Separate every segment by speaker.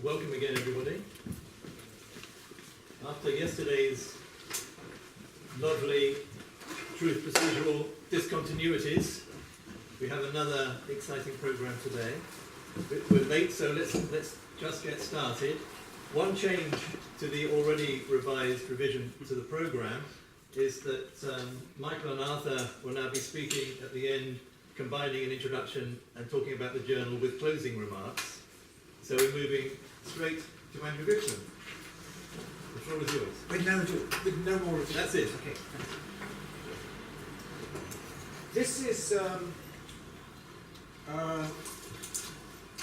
Speaker 1: Welcome again, everybody. After yesterday's lovely truth procedural discontinuities, we have another exciting program today. We're late, so let's just get started. One change to the already revised revision to the program is that Michael and Arthur will now be speaking at the end, combining an introduction and talking about the journal with closing remarks. So we're moving straight to Andrew Gibson. The floor is yours.
Speaker 2: With no more review.
Speaker 1: That's it.
Speaker 2: Okay. This is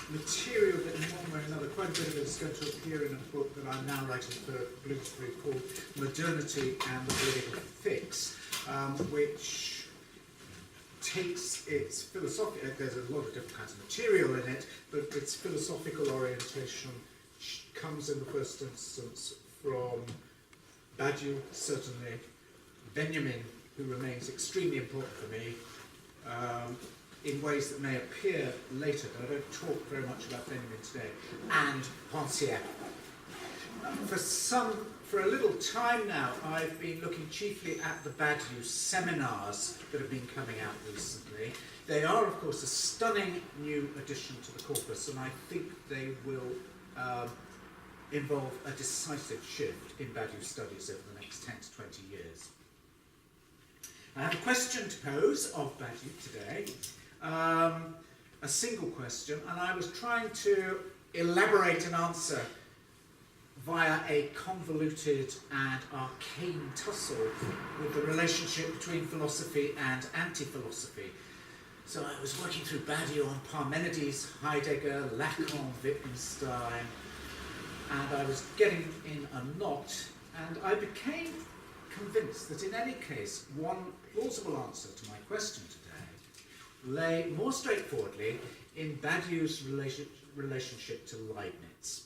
Speaker 2: material that in one way or another, quite a bit of it is going to appear in a book that I'm now writing for Bloomsbury called Modernity and the Political Fix, which takes its philosophical, there's a lot of different kinds of material in it, but its philosophical orientation comes in the first instance from Badiou, certainly, Benjamin, who remains extremely important for me, in ways that may appear later, but I don't talk very much about Benjamin today, and Rancière. For a little time now, I've been looking chiefly at the Badiou seminars that have been coming out recently. They are, of course, a stunning new addition to the corpus, and I think they will involve a decisive shift in Badiou studies over the next 10 to 20 years. I have a question to pose of Badiou today, a single question, and I was trying to elaborate an answer via a convoluted and arcane tussle with the relationship between philosophy and anti-philosophy. So I was working through Badiou on Parmenides, Heidegger, Lacan, Wittgenstein, and I was getting in a knot, and I became convinced that in any case, one plausible answer to my question today lay more straightforwardly in Badiou's relationship to Leibniz.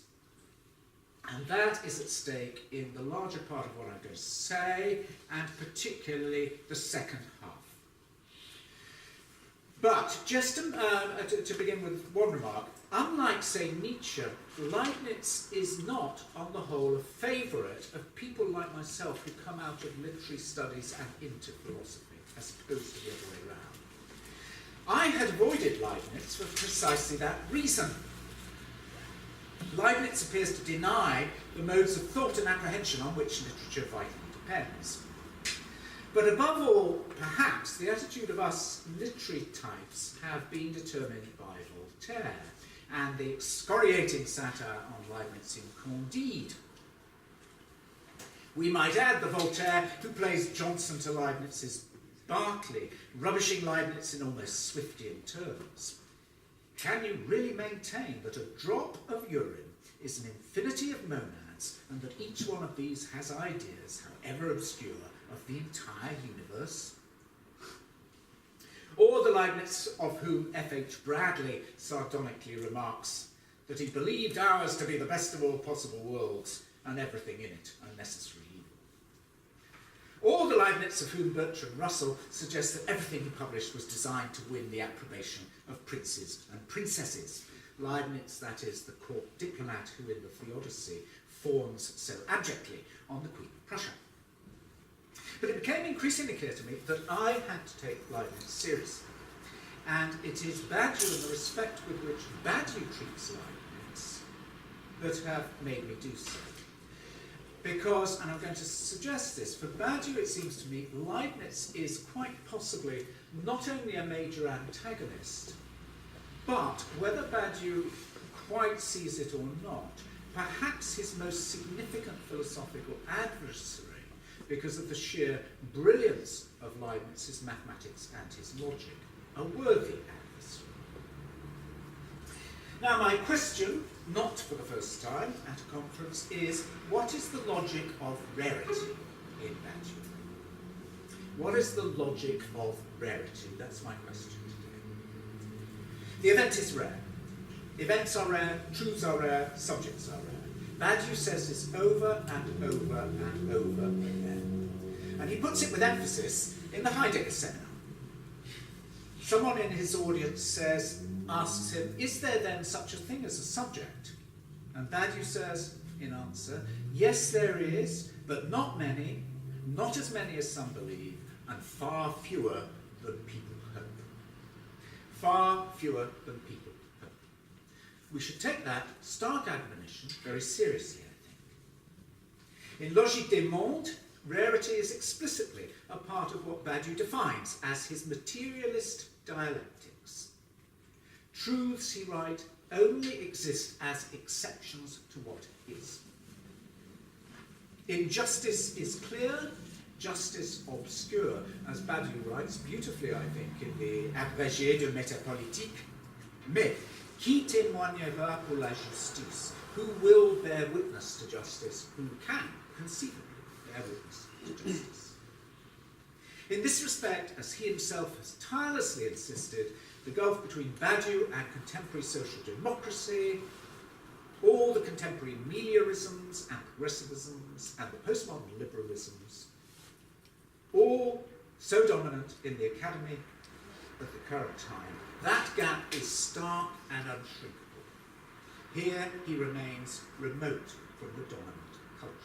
Speaker 2: And that is at stake in the larger part of what I'm going to say, and particularly the second half. But just to begin with one remark, unlike, say, Nietzsche, Leibniz is not, on the whole, a favourite of people like myself who come out of literary studies and into philosophy, as opposed to the other way around. I had avoided Leibniz for precisely that reason. Leibniz appears to deny the modes of thought and apprehension on which literature vitally depends. But above all, perhaps, the attitude of us literary types have been determined by Voltaire and the excoriating satire on Leibniz in Candide. We might add the Voltaire who plays Johnson to Leibniz's Berkeley, rubbishing Leibniz in almost Swiftian terms. Can you really maintain that a drop of urine is an infinity of monads, and that each one of these has ideas, however obscure, of the entire universe? Or the Leibniz of whom F.H. Bradley sardonically remarks that he believed ours to be the best of all possible worlds, and everything in it a necessary evil. Or the Leibniz of whom Bertrand Russell suggests that everything he published was designed to win the approbation of princes and princesses. Leibniz, that is, the court diplomat who in the Theodicy fawns so abjectly on the Queen of Prussia. But it became increasingly clear to me that I had to take Leibniz seriously. And it is Badiou and the respect with which Badiou treats Leibniz that have made me do so. Because, and I'm going to suggest this, for Badiou it seems to me Leibniz is quite possibly not only a major antagonist, but whether Badiou quite sees it or not, perhaps his most significant philosophical adversary, because of the sheer brilliance of Leibniz's mathematics and his logic, a worthy adversary. Now my question, not for the first time at a conference, is what is the logic of rarity in Badiou? What is the logic of rarity? That's my question today. The event is rare. Events are rare, truths are rare, subjects are rare. Badiou says this over and over and over again. And he puts it with emphasis in the Heidegger seminar. Someone in his audience asks him, is there then such a thing as a subject? And Badiou says, in answer, yes, there is, but not many, not as many as some believe, and far fewer than people hope. Far fewer than people hope. We should take that stark admonition very seriously, I think. In Logique des Mondes, rarity is explicitly a part of what Badiou defines as his materialist dialectics. Truths, he writes, only exist as exceptions to what is. Injustice is clear, justice obscure, as Badiou writes beautifully, I think, in the Abrégé de Métapolitique. Mais qui témoignera pour la justice? Who will bear witness to justice? Who can conceivably bear witness to justice? In this respect, as he himself has tirelessly insisted, the gulf between Badiou and contemporary social democracy, all the contemporary meliorisms and progressivisms and the postmodern liberalisms, all so dominant in the academy of the current time, that gap is stark and unshrinkable. Here he remains remote from the dominant culture.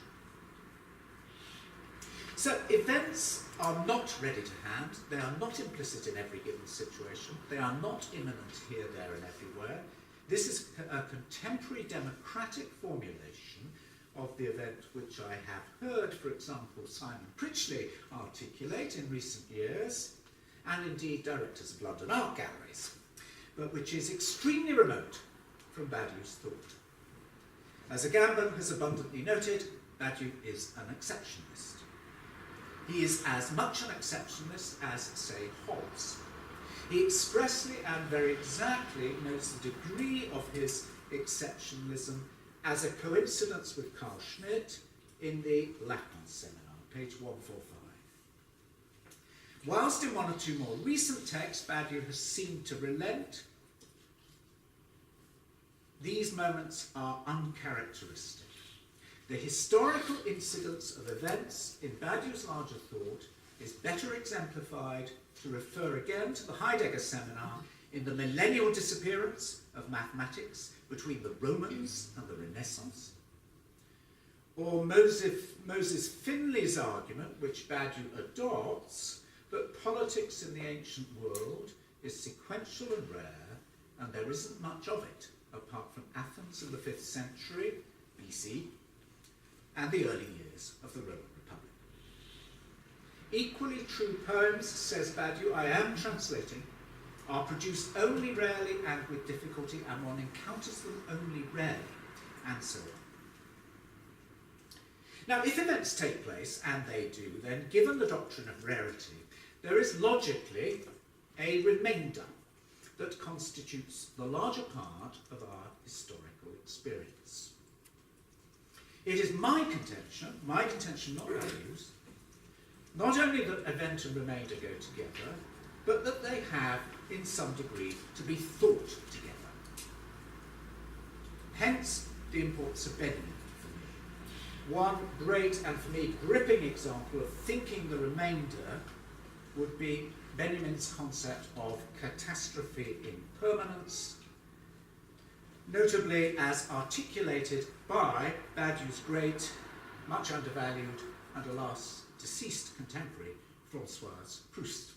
Speaker 2: So events are not ready to hand, they are not implicit in every given situation, they are not imminent here, there and everywhere. This is a contemporary democratic formulation of the event which I have heard, for example, Simon Critchley articulate in recent years, and indeed directors of London art galleries, but which is extremely remote from Badiou's thought. As Agamben has abundantly noted, Badiou is an exceptionalist. He is as much an exceptionalist as, say, Hobbes. He expressly and very exactly notes the degree of his exceptionalism as a coincidence with Carl Schmitt in the Lacan seminar, page 145. Whilst in one or two more recent texts Badiou has seemed to relent, these moments are uncharacteristic. The historical incidence of events in Badiou's larger thought is better exemplified, to refer again to the Heidegger seminar, in the millennial disappearance of mathematics between the Romans and the Renaissance, or Moses Finley's argument, which Badiou adopts, that politics in the ancient world is sequential and rare, and there isn't much of it, apart from Athens in the 5th century BC, and the early years of the Roman Republic. Equally true poems, says Badiou, I am translating, are produced only rarely and with difficulty, and one encounters them only rarely, and so on. Now, if events take place, and they do, then given the doctrine of rarity, there is logically a remainder that constitutes the larger part of our historical experience. It is my contention not Badiou's, not only that event and remainder go together, but that they have, in some degree, to be thought together. Hence, the importance of Benjamin for me. One great and, for me, gripping example of thinking the remainder would be Benjamin's concept of catastrophe impermanence, notably as articulated by Badiou's great, much undervalued, and alas, deceased contemporary, François Proust.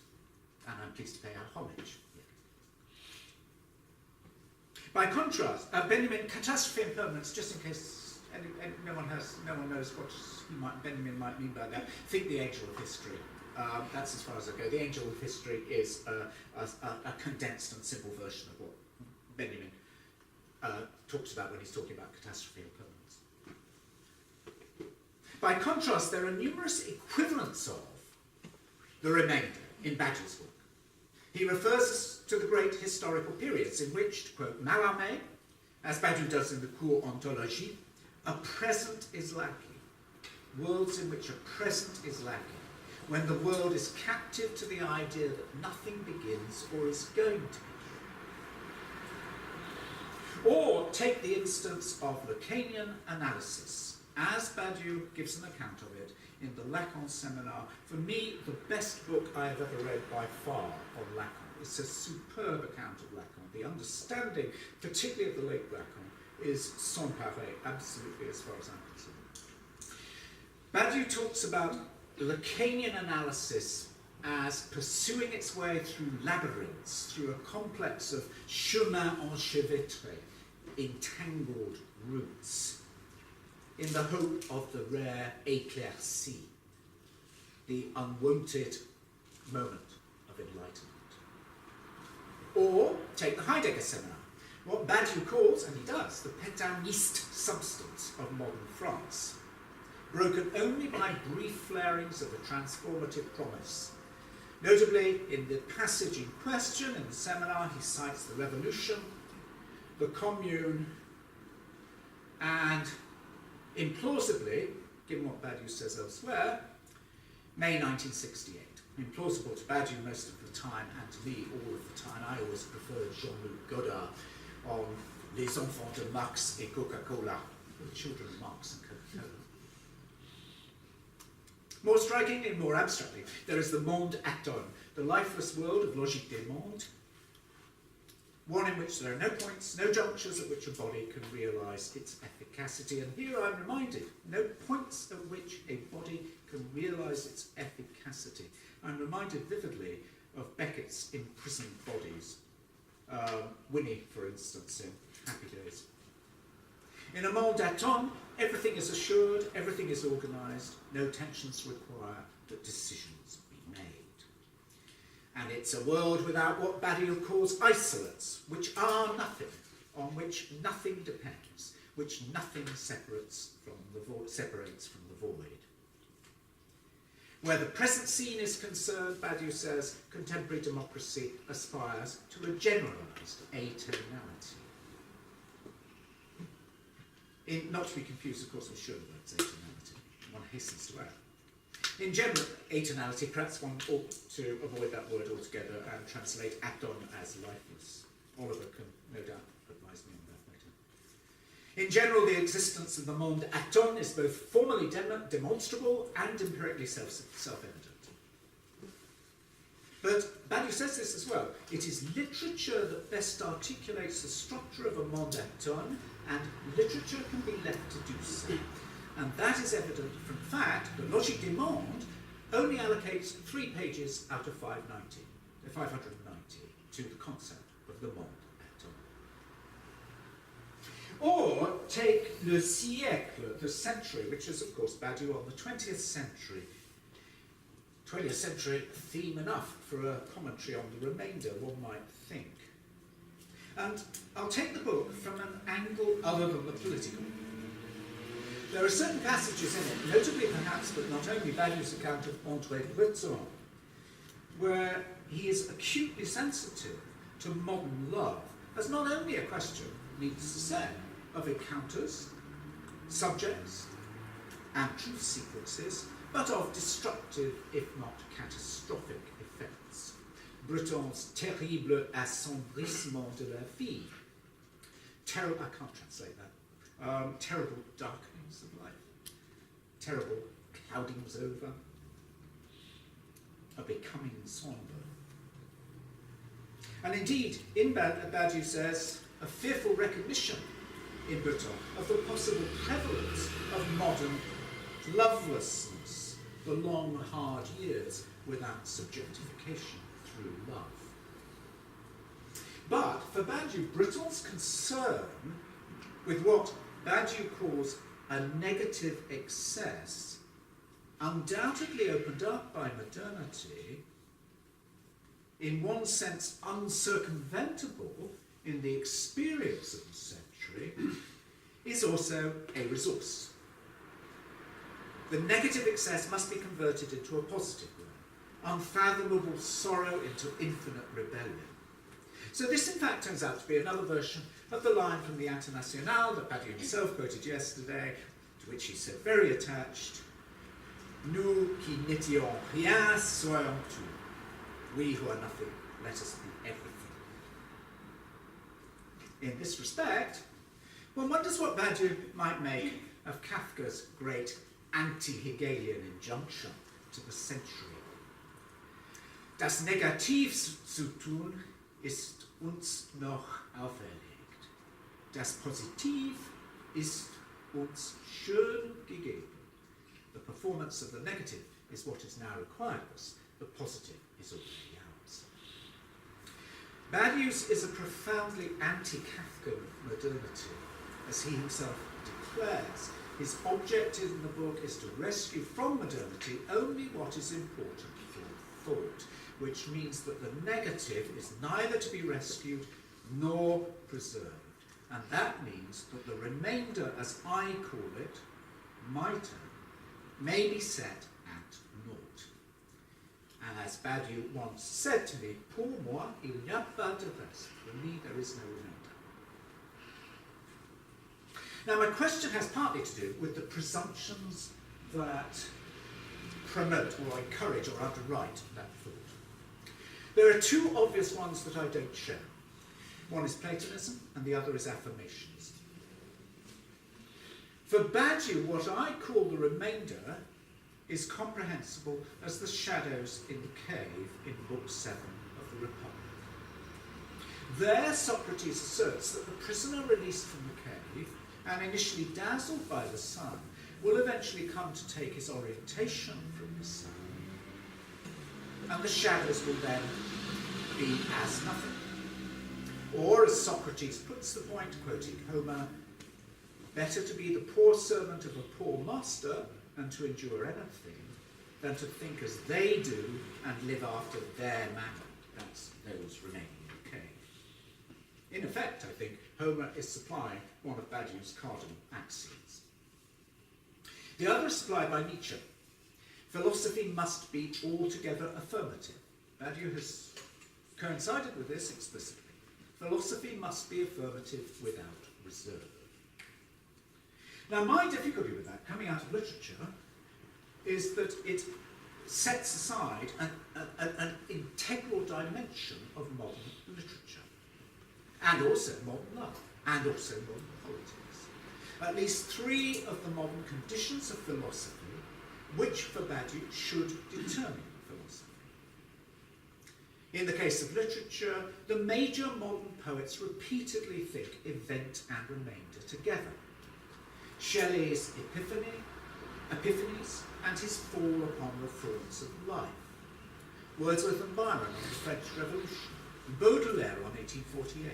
Speaker 2: And I'm pleased to pay our homage here. By contrast, Benjamin, catastrophe impermanence, just in case no one knows what Benjamin might mean by that, think the angel of history. That's as far as I go. The angel of history is a condensed and simple version of what Benjamin talks about when he's talking about catastrophe impermanence. By contrast, there are numerous equivalents of the remainder in Badiou's work. He refers to the great historical periods in which, to quote Malhomme, as Badiou does in the Cours Ontologie, a present is lacking. Worlds in which a present is lacking, when the world is captive to the idea that nothing begins or is going to begin. Or take the instance of Lacanian analysis, as Badiou gives an account of it in the Lacan seminar. For me, the best book I have ever read by far on Lacan. It's a superb account of Lacan. The understanding, particularly of the late Lacan, is sans pareil, absolutely, as far as I'm concerned. Badiou talks about Lacanian analysis as pursuing its way through labyrinths, through a complex of chemins enchevêtrés, entangled routes, in the hope of the rare éclaircie, the unwonted moment of enlightenment. Or take the Heidegger seminar, what Badiou calls, and he does, the pétainiste substance of modern France, broken only by brief flarings of a transformative promise. Notably, in the passage in question in the seminar, he cites the Revolution, the Commune, and implausibly, given what Badiou says elsewhere, May 1968. Implausible to Badiou most of the time, and to me all of the time. I always preferred Jean-Luc Godard on Les Enfants de Marx et Coca-Cola, the children of Marx and Coca-Cola. More strikingly and more abstractly, there is the monde atone, the lifeless world of Logique des Mondes, one in which there are no points, no junctures at which a body can realise its efficacity. And here I'm reminded, no points at which a body can realise its efficacity. I'm reminded vividly of Beckett's imprisoned bodies. Winnie, for instance, in Happy Days. In a monde atone, everything is assured, everything is organised, no tensions require that decisions be made. And it's a world without what Badiou calls isolates, which are nothing, on which nothing depends, which nothing separates from the void. Where the present scene is concerned, Badiou says, contemporary democracy aspires to a generalised atonality. Not to be confused, of course, with Schoenberg's atonality, one hastens to add. In general, atonality, perhaps one ought to avoid that word altogether and translate aton as lifeless. Oliver can no doubt advise me on that later. In general, the existence of the monde atone is both formally demonstrable and empirically self-evident. But Badiou says this as well. It is literature that best articulates the structure of a monde atone, and literature can be left to do so. And that is evident from the fact that Logique des Mondes only allocates 3 pages out of 590 to the concept of the monde atone. Or take le siècle, the century, which is of course Badiou on the 20th century. 20th century theme enough for a commentary on the remainder, one might think. And I'll take the book from an angle other than the political. There are certain passages in it, notably perhaps, but not only, Badiou's account of André Breton, where he is acutely sensitive to modern love as not only a question, needless to say, of encounters, subjects, and truth sequences, but of destructive, if not catastrophic, effects. Breton's terrible assombrissement de la vie. Terrible, I can't translate that. Terrible darkenings of life. Terrible cloudings over. A becoming sombre. And indeed, in Badiou says, a fearful recognition in Breton of the possible prevalence of modern lovelessness, the long, hard years without subjectification through love. But for Badiou, Breton's concern with what Badiou calls a negative excess, undoubtedly opened up by modernity, in one sense uncircumventable in the experience of the century, is also a resource. The negative excess must be converted into a positive one, unfathomable sorrow into infinite rebellion. So this in fact turns out to be another version of the line from the Internationale that Badiou himself quoted yesterday, to which he said very attached, Nous qui n'étions rien soyons tout. We who are nothing, let us be everything. In this respect, one wonders what Badiou might make of Kafka's great anti-Hegelian injunction to the century. Das Negativ zu tun ist uns noch auferlegt. Das Positiv ist uns schön gegeben. The performance of the negative is what is now required of us. The positive is already ours. Badius is a profoundly anti-Kafkan modernity, as he himself declares. His objective in the book is to rescue from modernity only what is important for thought, which means that the negative is neither to be rescued nor preserved. And that means that the remainder, as I call it, my term, may be set at naught. And as Badiou once said to me, pour moi, il n'y a pas de reste. For me, there is no remainder. Now, my question has partly to do with the presumptions that promote or encourage or underwrite that thought. There are two obvious ones that I don't share. One is Platonism and the other is affirmationism. For Badiou, what I call the remainder is comprehensible as the shadows in the cave in Book 7 of the Republic. There, Socrates asserts that the prisoner released from the cave and initially dazzled by the sun will eventually come to take his orientation from the sun. And the shadows will then be as nothing. Or, as Socrates puts the point, quoting Homer, better to be the poor servant of a poor master and to endure anything than to think as they do and live after their manner. That's those remaining in the cave. In effect, I think, Homer is supplying one of Badiou's cardinal axioms. The other is supplied by Nietzsche. Philosophy must be altogether affirmative. Badiou has coincided with this explicitly. Philosophy must be affirmative without reserve. Now, my difficulty with that, coming out of literature, is that it sets aside an integral dimension of modern literature, and also modern love, and also modern politics. At least three of the modern conditions of philosophy, which for Badiou should determine philosophy. In the case of literature, the major modern poets repeatedly think event and remainder together. Shelley's Epiphanies and his fall upon the thorns of life. Wordsworth and Byron on the French Revolution. Baudelaire on 1848.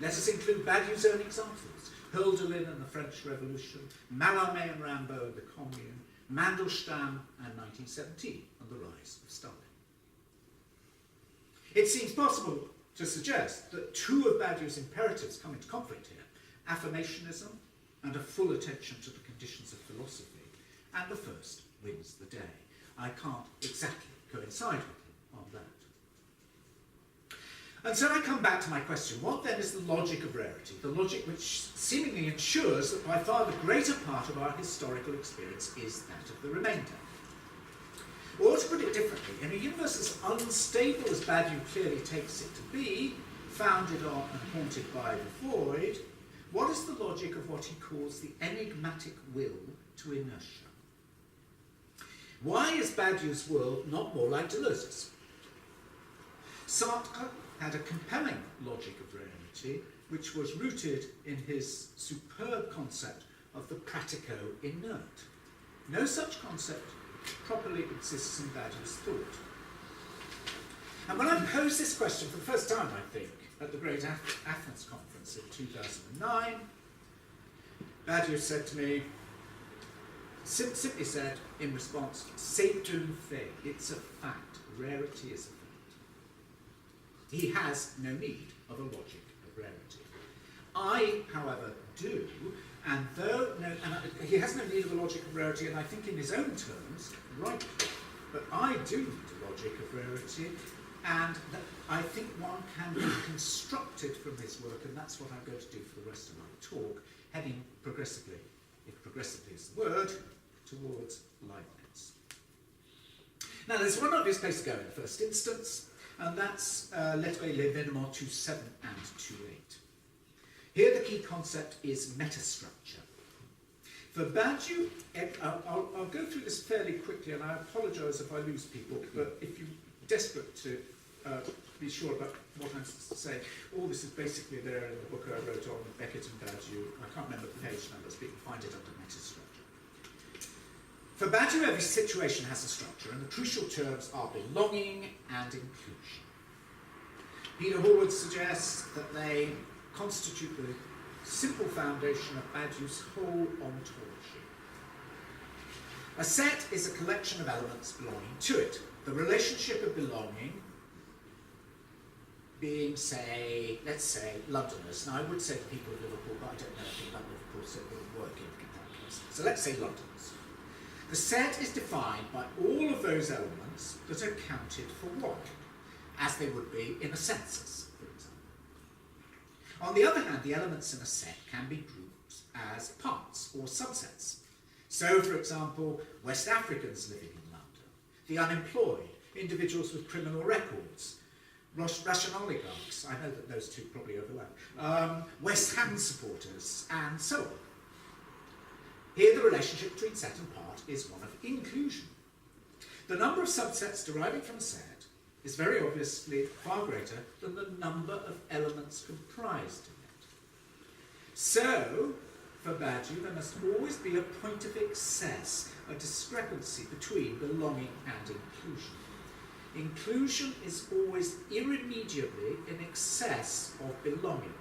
Speaker 2: Let us include Badiou's own examples. Hölderlin and the French Revolution, Mallarmé and Rimbaud and the Commune, Mandelstam and 1917 and the rise of Stalin. It seems possible to suggest that two of Badiou's imperatives come into conflict here, affirmationism and a full attention to the conditions of philosophy, and the first wins the day. I can't exactly coincide with him on that. And so I come back to my question, what then is the logic of rarity? The logic which seemingly ensures that by far the greater part of our historical experience is that of the remainder. Or to put it differently, in a universe as unstable as Badiou clearly takes it to be, founded on and haunted by the void, what is the logic of what he calls the enigmatic will to inertia? Why is Badiou's world not more like Deleuze's? Sartre had a compelling logic of rarity, which was rooted in his superb concept of the pratico inert. No such concept properly exists in Badiou's thought. And when I posed this question for the first time, I think, at the Great Athens Conference in 2009, Badiou said to me, simply said in response, c'est un fait, it's a fact, rarity is a fact. He has no need of a logic of rarity. I, however, do, and he has no need of a logic of rarity, and I think in his own terms, rightly, but I do need a logic of rarity, and that I think one can be constructed from his work, and that's what I'm going to do for the rest of my talk, heading progressively, if progressively is the word, towards Leibniz. Now, there's one obvious place to go in the first instance, and that's Lettres l'événement 2.7 and 2.8. Here the key concept is metastructure. For Badiou, I'll go through this fairly quickly, and I apologise if I lose people, but if you're desperate to be sure about what I'm saying. All this is basically there in the book I wrote on Beckett and Badiou. I can't remember the page numbers, but you can find it under Metastructure. For Badiou, every situation has a structure, and the crucial terms are belonging and inclusion. Peter Horwood suggests that they constitute the simple foundation of Badiou's whole ontology. A set is a collection of elements belonging to it. The relationship of belonging being, say, let's say, Londoners. Now, I would say the people of Liverpool, but I don't know anything about Liverpool, so it wouldn't work in that case. So let's say Londoners. The set is defined by all of those elements that are counted for one, as they would be in a census, for example. On the other hand, the elements in a set can be grouped as parts or subsets. So, for example, West Africans living in London, the unemployed, individuals with criminal records, Russian oligarchs, I know that those two probably overlap, West Ham supporters, and so on. Here the relationship between set and part is one of inclusion. The number of subsets deriving from a set is very obviously far greater than the number of elements comprised in it. So, for Badiou, there must always be a point of excess, a discrepancy between belonging and inclusion. Inclusion is always irremediably in excess of belonging.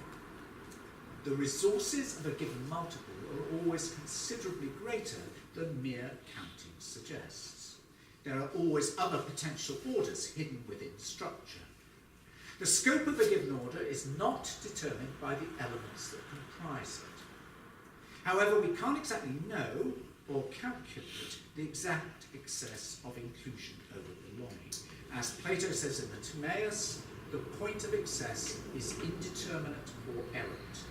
Speaker 2: The resources of a given multiple are always considerably greater than mere counting suggests. There are always other potential orders hidden within structure. The scope of a given order is not determined by the elements that comprise it. However, we can't exactly know or calculate the exact excess of inclusion over belonging. As Plato says in the Timaeus, the point of excess is indeterminate or errant.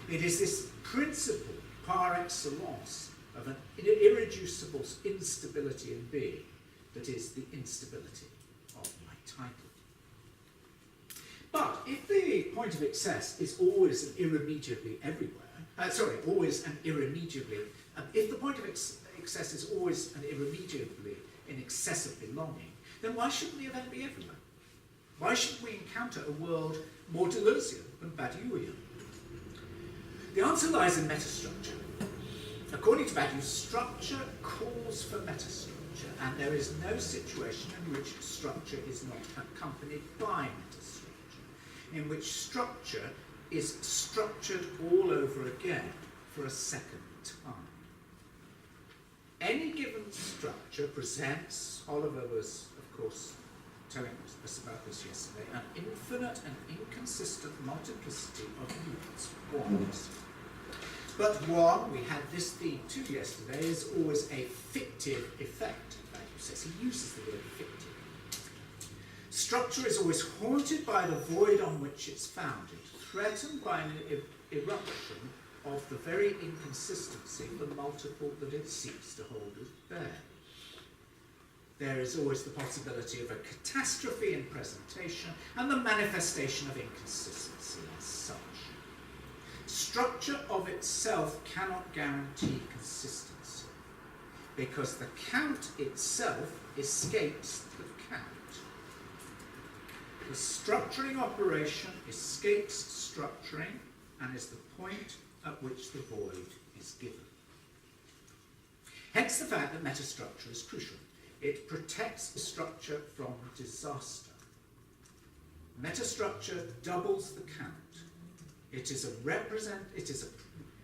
Speaker 2: It is this principle, par excellence, of an irreducible instability in being that is the instability of my title. But if the point of excess is always and irremediably everywhere, if the point of excess is always and irremediably in excess of belonging, then why shouldn't the event be everywhere? Why shouldn't we encounter a world more Deleuzian than Badiouian? The answer lies in metastructure. According to Badiou, structure calls for metastructure, and there is no situation in which structure is not accompanied by metastructure, in which structure is structured all over again for a second time. Any given structure presents, Oliver was, of course, telling us about this yesterday, an infinite and inconsistent multiplicity of units, ones. But one, we had this theme too yesterday, is always a fictive effect. Badiou says he uses the word fictive. Structure is always haunted by the void on which it's founded, threatened by an eruption of the very inconsistency of the multiple that it seeks to hold as bare. There is always the possibility of a catastrophe in presentation and the manifestation of inconsistency as such. Structure of itself cannot guarantee consistency because the count itself escapes the count. The structuring operation escapes structuring and is the point at which the void is given. Hence the fact that metastructure is crucial. It protects the structure from disaster. Metastructure doubles the count. It is a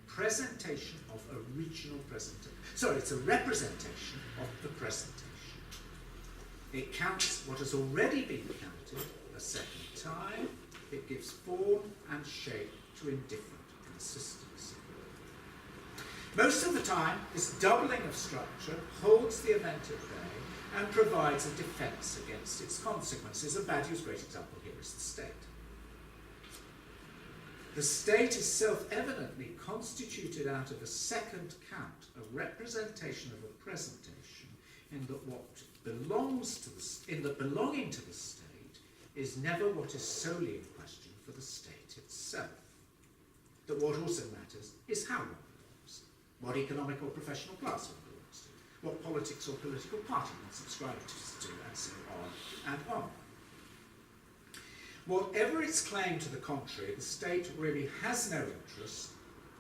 Speaker 2: presentation of original presentation. Sorry, it's a representation of the presentation. It counts what has already been counted a second time. It gives form and shape to indifferent consistency. Most of the time, this doubling of structure holds the event at bay and provides a defence against its consequences. And Badiou's great example here is the state. The state is self-evidently constituted out of a second count, a representation of a presentation, in that what belongs to belonging to the state is never what is solely in question for the state itself. That what also matters is how one belongs, what economic or professional class one belongs to, what politics or political party one subscribes to, and so on and on. Whatever its claim to the contrary, the state really has no interest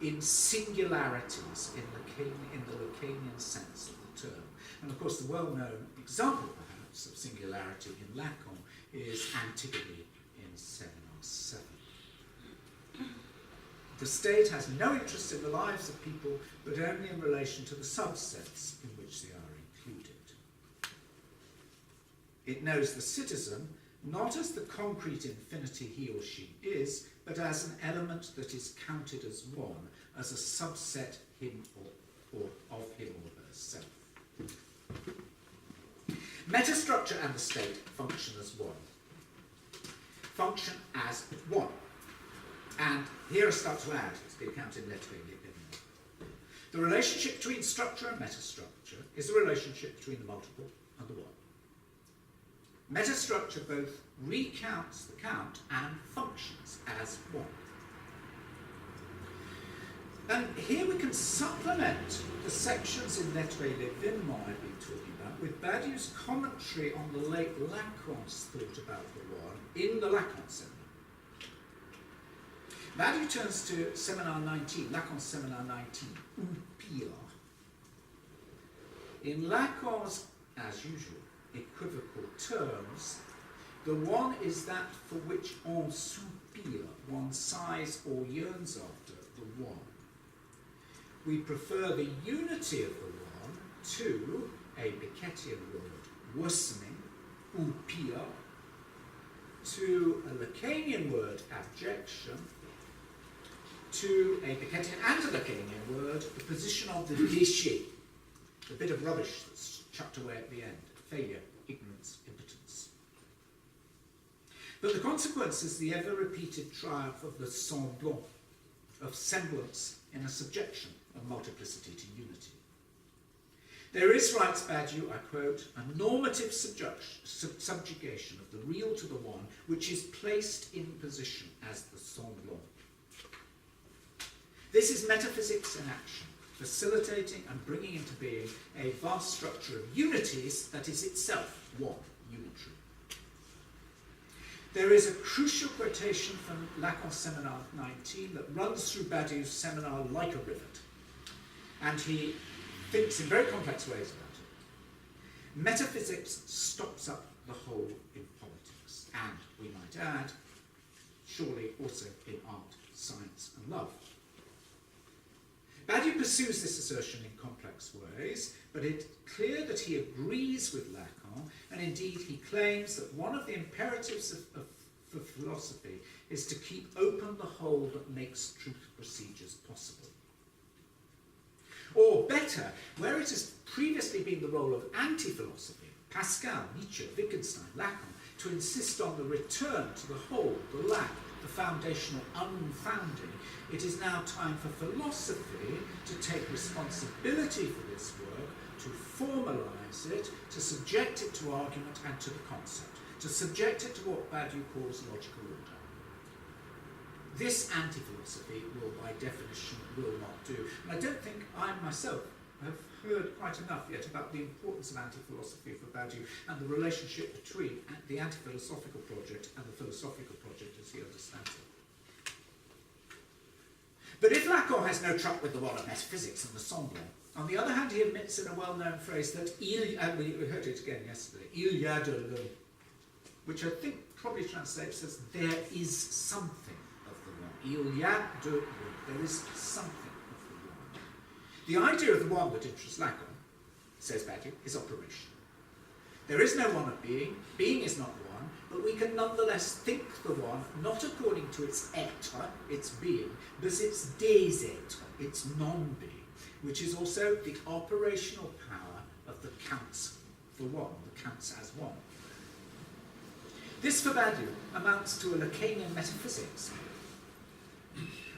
Speaker 2: in singularities in the Lacanian sense of the term. And of course the well-known example perhaps of singularity in Lacan is Antigone in Seminar 7. The state has no interest in the lives of people, but only in relation to the subsets in which they are included. It knows the citizen not as the concrete infinity he or she is, but as an element that is counted as one, as a subset him or of him or herself. Metastructure and the state function as one. Function as one. And here I start to add, it's the account in Lettre. The relationship between structure and metastructure is the relationship between the multiple and the one. Metastructure both recounts the count and functions as one. And here we can supplement the sections in Lettre Lévinement I've been talking about with Badiou's commentary on the late Lacan's thought about the one in the Lacan seminar. Badiou turns to Seminar 19, Lacan's Seminar 19, ou pire. In Lacan's, as usual, equivocal terms, the one is that for which on soupire, one sighs or yearns after the one. We prefer the unity of the one to a Beckettian word, worsening, ou pire, to a Lacanian word, abjection, to a Beckettian and a Lacanian word, the position of the déchet, the bit of rubbish that's chucked away at the end, failure, ignorance, impotence. But the consequence is the ever-repeated triumph of the semblant, of semblance in a subjection of multiplicity to unity. There is, writes Badiou, I quote, a normative subjugation of the real to the one, which is placed in position as the semblant. This is metaphysics in action, facilitating and bringing into being a vast structure of unities that is itself one, unitary. There is a crucial quotation from Lacan's Seminar 19 that runs through Badiou's seminar like a rivet, and he thinks in very complex ways about it. Metaphysics stops up the whole in politics, and, we might add, surely also in art, science and love. Badiou pursues this assertion in complex ways, but it's clear that he agrees with Lacan, and indeed he claims that one of the imperatives for philosophy is to keep open the hole that makes truth procedures possible. Or better, where it has previously been the role of anti-philosophy, Pascal, Nietzsche, Wittgenstein, Lacan, to insist on the return to the whole, the lack, the foundational unfounding, it is now time for philosophy to take responsibility for this work, to formalise it, to subject it to argument and to the concept, to subject it to what Badiou calls logical order. This anti-philosophy will, by definition, will not do. And I don't think I myself have heard quite enough yet about the importance of anti-philosophy for Badiou and the relationship between the anti-philosophical project and the philosophical project as he understands it. But if Lacan has no truck with the one of metaphysics and the semblant, on the other hand, he admits in a well-known phrase that and we heard it again yesterday, il y a de le, which I think probably translates as there is something of the one. Il y a de le, there is something of the one. The idea of the one that interests Lacan, says Badiou, is operation. There is no one of being, being is not one, but we can nonetheless think the one not according to its être, its being, but its des êtres, its non-being, which is also the operational power of the counts for one, the counts as one. This, for Badiou, amounts to a Lacanian metaphysics.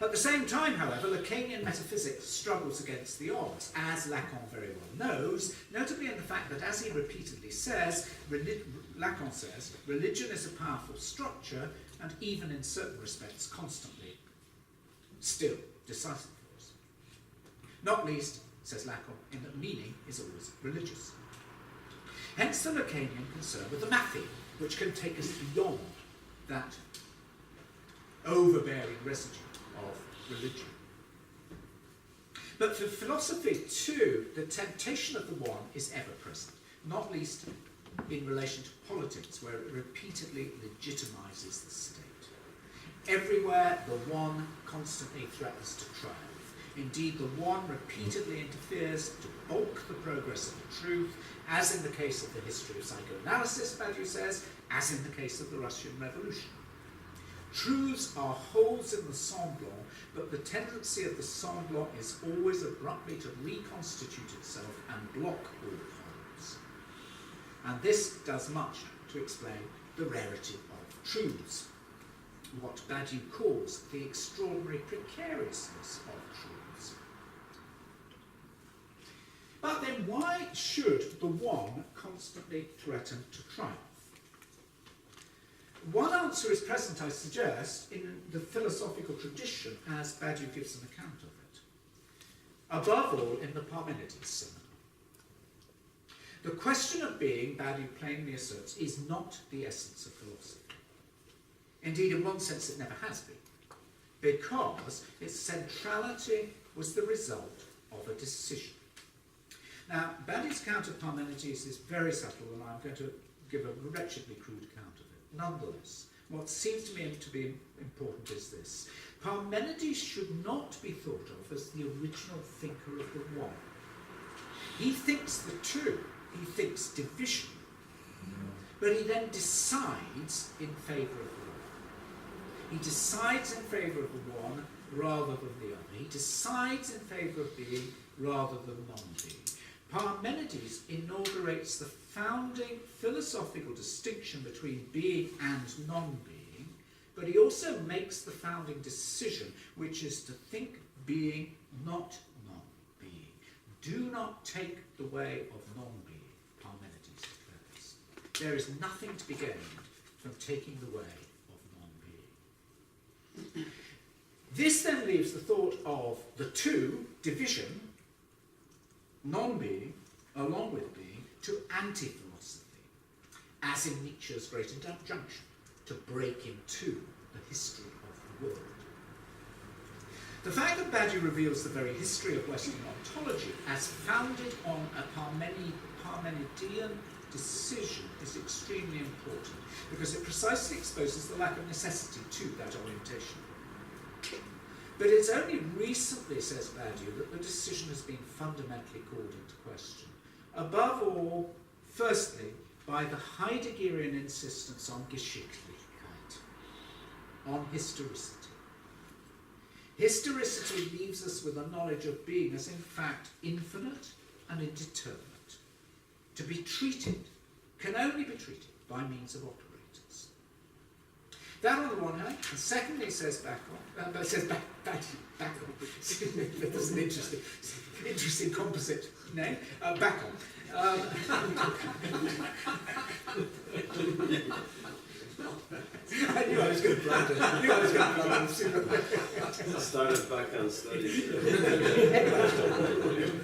Speaker 2: At the same time, however, Lacanian metaphysics struggles against the odds, as Lacan very well knows, notably in the fact that, as he repeatedly says, Lacan says, religion is a powerful structure, and even in certain respects, constantly, still decisive force. Not least, says Lacan, in that meaning is always religious. Hence the Lacanian concern with the mathy, which can take us beyond that overbearing residue of religion. But for philosophy too, the temptation of the one is ever present, not least in relation to politics, where it repeatedly legitimizes the state. Everywhere, the one constantly threatens to triumph. Indeed, the one repeatedly interferes to balk the progress of the truth, as in the case of the history of psychoanalysis, Badiou says, as in the case of the Russian Revolution. Truths are holes in the semblant, but the tendency of the semblant is always abruptly to reconstitute itself and block all holes. And this does much to explain the rarity of truths, what Badiou calls the extraordinary precariousness of truths. But then why should the one constantly threaten to triumph? One answer is present, I suggest, in the philosophical tradition as Badiou gives an account of it. Above all, in the Parmenides seminar. The question of being, Badiou plainly asserts, is not the essence of philosophy. Indeed, in one sense, it never has been, because its centrality was the result of a decision. Now, Badiou's account of Parmenides is very subtle, and I'm going to give a wretchedly crude account of it. Nonetheless, what seems to me to be important is this. Parmenides should not be thought of as the original thinker of the one. He thinks the two, he thinks division, but he then decides in favour of the one. He decides in favour of the one rather than the other. He decides in favour of being rather than non-being. Parmenides inaugurates the founding philosophical distinction between being and non-being, but he also makes the founding decision, which is to think being, not non-being. Do not take the way of non-being, Parmenides declares. There is nothing to be gained from taking the way of non-being. This then leaves the thought of the two, division, non-being, along with being, to anti-philosophy, as in Nietzsche's great injunction, to break in two the history of the world. The fact that Badiou reveals the very history of Western ontology as founded on a Parmenidean decision is extremely important, because it precisely exposes the lack of necessity to that orientation. But it's only recently, says Badiou, that the decision has been fundamentally called into question. Above all, firstly, by the Heideggerian insistence on Geschichtlichkeit, on historicity. Historicity leaves us with a knowledge of being as in fact infinite and indeterminate. To be treated can only be treated by means of operators. That on the one hand, and secondly, says Bacon, That's an interesting composite name. Bacon. I knew I was going to blunder.
Speaker 3: Started back on studies.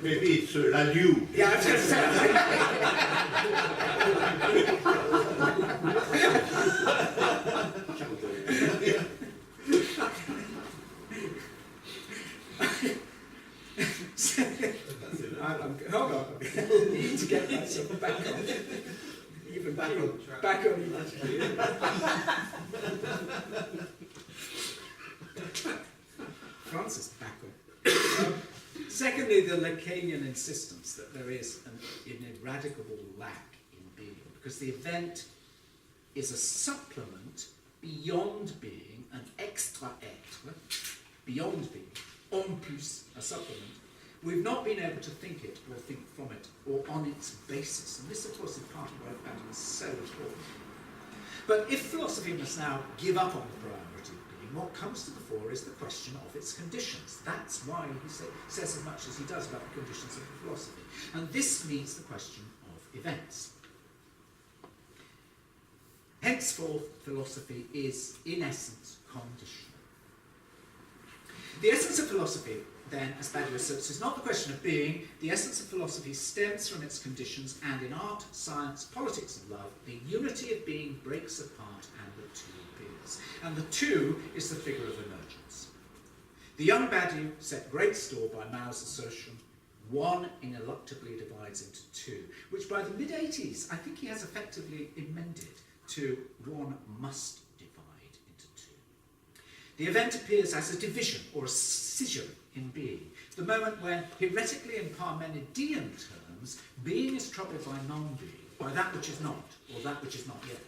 Speaker 4: Maybe it's Laliu.
Speaker 2: Yeah, I was going to hold on. You need to get that back on. Even back on. Francis Bacon. Secondly, the Lacanian insistence that there is an ineradicable lack in being, because the event is a supplement beyond being, an extra être, beyond being, en plus, a supplement. We've not been able to think it, or think from it, or on its basis. And this, of course, is part of why Badiou is so important. But if philosophy must now give up on the priority of being, what comes to the fore is the question of its conditions. That's why he says as much as he does about the conditions of philosophy. And this means the question of events. Henceforth, philosophy is, in essence, conditional. The essence of philosophy then, as Badiou asserts, is not the question of being. The essence of philosophy stems from its conditions, and in art, science, politics, and love, the unity of being breaks apart and the two appears. And the two is the figure of emergence. The young Badiou set great store by Mao's assertion, one ineluctably divides into two, which by the mid-80s, I think he has effectively amended to one must divide into two. The event appears as a division or a scission in being, the moment when, heretically in Parmenidean terms, being is troubled by non-being, by that which is not, or that which is not yet.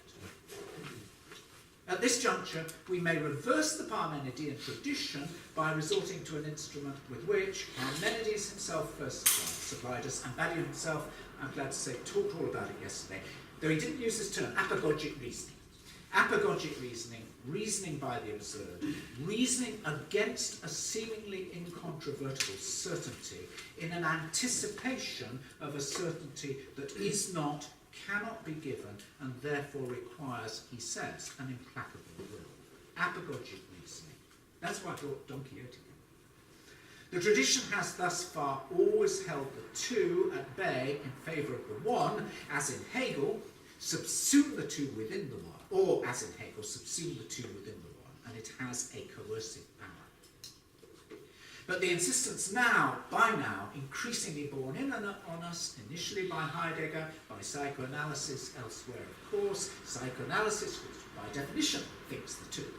Speaker 2: At this juncture, we may reverse the Parmenidean tradition by resorting to an instrument with which Parmenides himself first supplied us, and Badiou himself, I'm glad to say, talked all about it yesterday, though he didn't use this term, apagogic reasoning. Apagogic reasoning, reasoning by the absurd, reasoning against a seemingly incontrovertible certainty in an anticipation of a certainty that is not, cannot be given, and therefore requires, he says, an implacable will. Apagogic reasoning. That's why I brought Don Quixote in. The tradition has thus far always held the two at bay in favour of the one, as in Hegel, subsume the two within the one, or as in Hegel, subsume the two within the one, and it has a coercive power. But the insistence now, by now, increasingly borne in on us, initially by Heidegger, by psychoanalysis elsewhere, of course, psychoanalysis, which by definition thinks the two,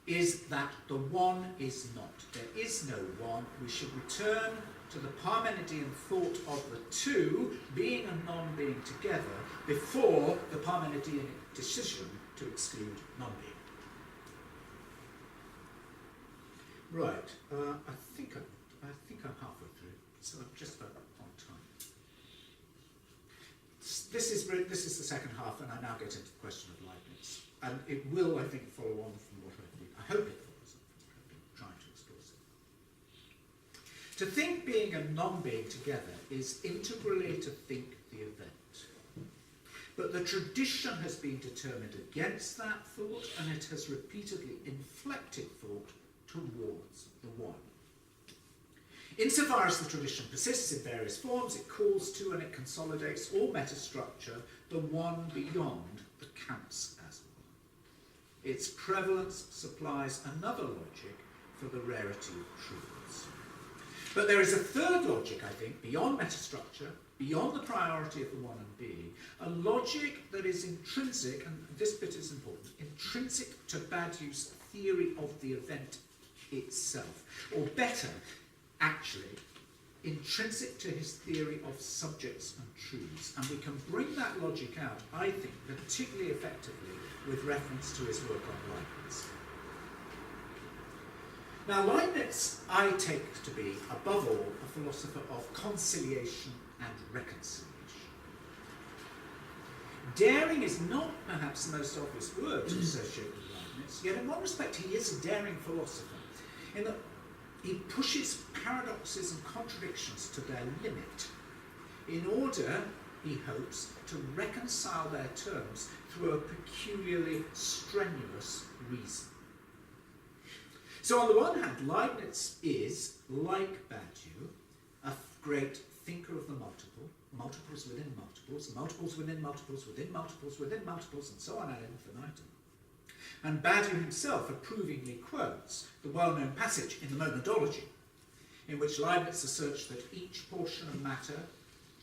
Speaker 2: is that the one is not. There is no one. We should return to the Parmenidean thought of the two being and non-being together before the Parmenidean decision to exclude non-being. Right, I think I'm halfway through, so I'm just about on time. This is the second half, and I now get into the question of Leibniz, and it will, I think, follow on from what I've been. I hope it follows on from what I've been trying to explore. To think being and non-being together is integrally to think the event. But the tradition has been determined against that thought, and it has repeatedly inflected thought towards the one. Insofar as the tradition persists in various forms, it calls to and it consolidates or metastructure the one beyond the counts as one. Its prevalence supplies another logic for the rarity of truths. But there is a third logic, I think, beyond metastructure, beyond the priority of the one and being, a logic that is intrinsic, and this bit is important, intrinsic to Badiou's theory of the event itself, or better, actually, intrinsic to his theory of subjects and truths. And we can bring that logic out, I think, particularly effectively with reference to his work on Leibniz. Now, Leibniz I take to be, above all, a philosopher of conciliation and reconciliation. Daring is not perhaps the most obvious word to associate with Leibniz, yet in one respect he is a daring philosopher, in that he pushes paradoxes and contradictions to their limit in order, he hopes, to reconcile their terms through a peculiarly strenuous reason. So on the one hand, Leibniz is, like Badiou, a great thinker of the multiple, multiples within multiples, multiples within multiples, within multiples, within multiples, and so on ad infinitum. And Badiou himself approvingly quotes the well-known passage in the Monadology, in which Leibniz asserts that each portion of matter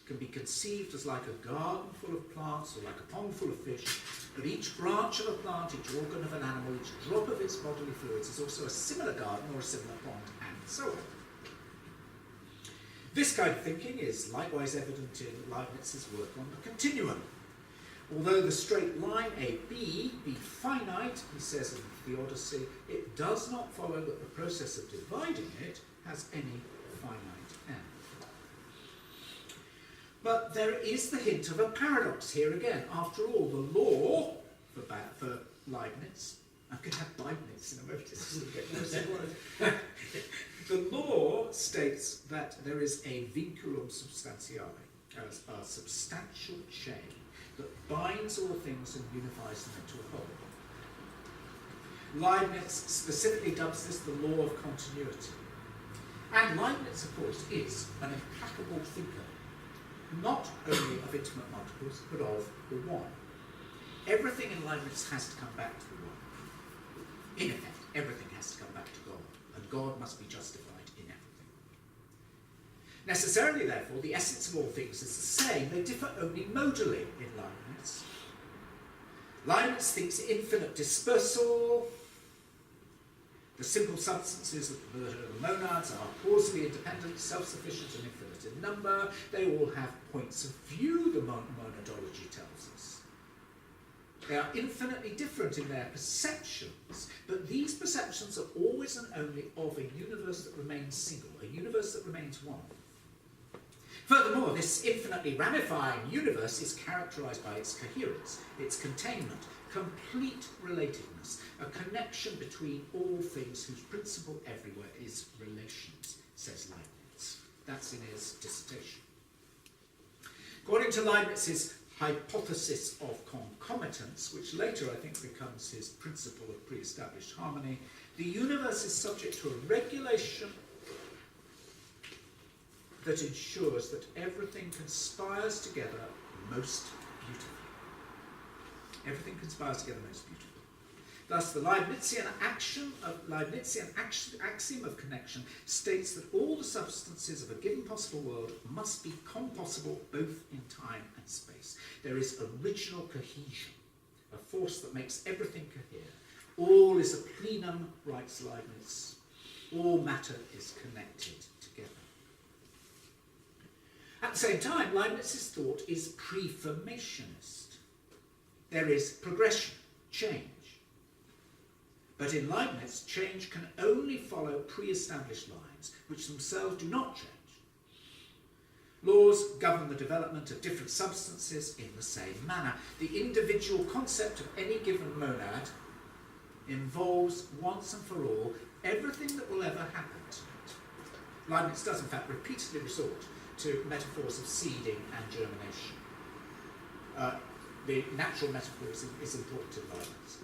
Speaker 2: can be conceived as like a garden full of plants or like a pond full of fish, but each branch of a plant, each organ of an animal, each drop of its bodily fluids is also a similar garden or a similar pond, and so on. This kind of thinking is likewise evident in Leibniz's work on the continuum. Although the straight line AB be finite, he says in the Odyssey, it does not follow that the process of dividing it has any finite end. But there is the hint of a paradox here again. After all, the law for Leibniz, I'm going to have Leibniz in a moment, this will get worse. The law states that there is a vinculum substantiale, a substantial chain that binds all things and unifies them into a whole. Leibniz specifically dubs this the law of continuity. And Leibniz, of course, is an implacable thinker, not only of intimate multiples, but of the one. Everything in Leibniz has to come back to the one. In effect, everything has to come back to God, and God must be justified in everything. Necessarily, therefore, the essence of all things is the same. They differ only modally in Leibniz. Leibniz thinks infinite dispersal. The simple substances of the monads are causally independent, self-sufficient, and infinite in number. They all have points of view, the monadology tells us. They are infinitely different in their perceptions, but these perceptions are always and only of a universe that remains single, a universe that remains one. Furthermore, this infinitely ramifying universe is characterized by its coherence, its containment, complete relatedness, a connection between all things whose principle everywhere is relations, says Leibniz. That's in his dissertation. According to Leibniz's hypothesis of concomitance, which later I think becomes his principle of pre-established harmony, the universe is subject to a regulation that ensures that everything conspires together most beautifully. Everything conspires together most beautifully. Thus, the Leibnizian axiom of connection states that all the substances of a given possible world must be compossible both in time and space. There is original cohesion, a force that makes everything cohere. All is a plenum, writes Leibniz. All matter is connected together. At the same time, Leibniz's thought is pre-formationist. There is progression, change. But in Leibniz, change can only follow pre-established lines, which themselves do not change. Laws govern the development of different substances in the same manner. The individual concept of any given monad involves, once and for all, everything that will ever happen to it. Leibniz does, in fact, repeatedly resort to metaphors of seeding and germination. The natural metaphor is important to Leibniz.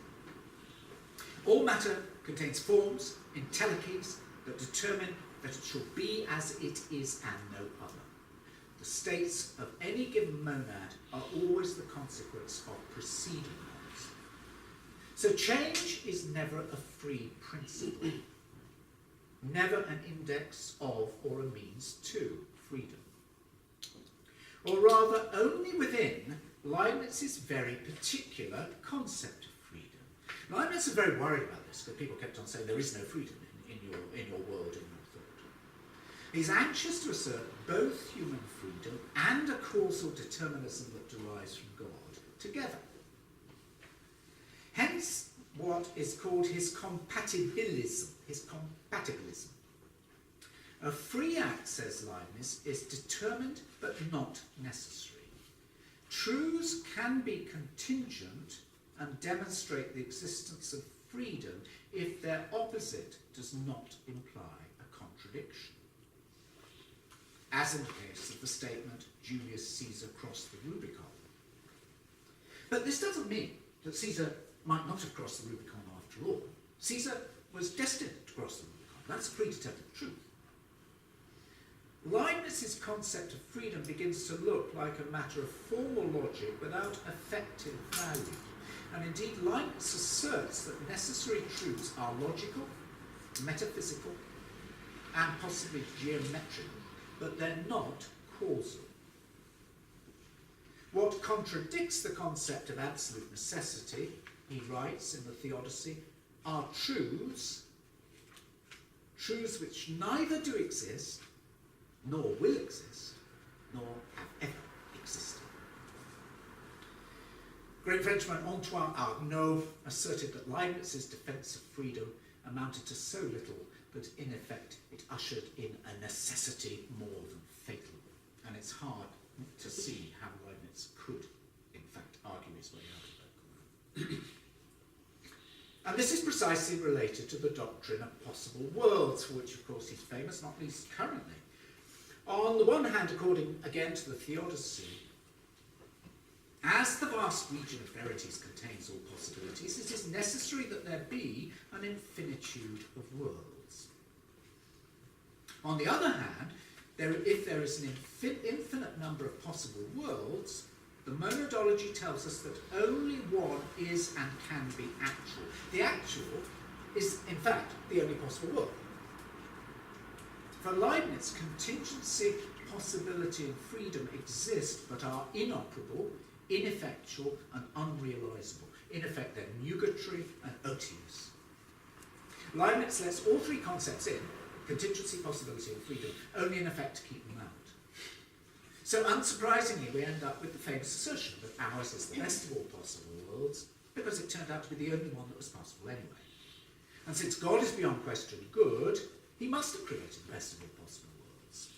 Speaker 2: All matter contains forms, entelechies, that determine that it shall be as it is and no other. The states of any given monad are always the consequence of preceding ones. So change is never a free principle, never an index of or a means to freedom. Or rather, only within Leibniz's very particular concept of freedom. Leibniz is very worried about this, because people kept on saying there is no freedom in your world, in your thought. He's anxious to assert both human freedom and a causal determinism that derives from God together. Hence, what is called his compatibilism. A free act, says Leibniz, is determined but not necessary. Truths can be contingent and demonstrate the existence of freedom if their opposite does not imply a contradiction. As in the case of the statement, Julius Caesar crossed the Rubicon. But this doesn't mean that Caesar might not have crossed the Rubicon after all. Caesar was destined to cross the Rubicon. That's a predetermined truth. Leibniz's concept of freedom begins to look like a matter of formal logic without effective value. And indeed, Leibniz asserts that necessary truths are logical, metaphysical, and possibly geometrical, but they're not causal. What contradicts the concept of absolute necessity, he writes in the Theodicy, are truths which neither do exist, nor will exist, nor have ever existed. Great Frenchman Antoine Arnauld asserted that Leibniz's defence of freedom amounted to so little that in effect it ushered in a necessity more than fatal. And it's hard to see how Leibniz could, in fact, argue his way out of that corner. And this is precisely related to the doctrine of possible worlds, for which, of course, he's famous, not least currently. On the one hand, according again to the Theodicy, as the vast region of verities contains all possibilities, it is necessary that there be an infinitude of worlds. On the other hand, if there is an infinite number of possible worlds, the monadology tells us that only one is and can be actual. The actual is, in fact, the only possible world. For Leibniz, contingency, possibility, and freedom exist but are inoperable, ineffectual, and unrealizable. In effect, they're nugatory and odious. Leibniz lets all three concepts in, contingency, possibility, and freedom, only in effect to keep them out. So unsurprisingly, we end up with the famous assertion that ours is the best of all possible worlds, because it turned out to be the only one that was possible anyway. And since God is beyond question good, he must have created the best of all possible worlds.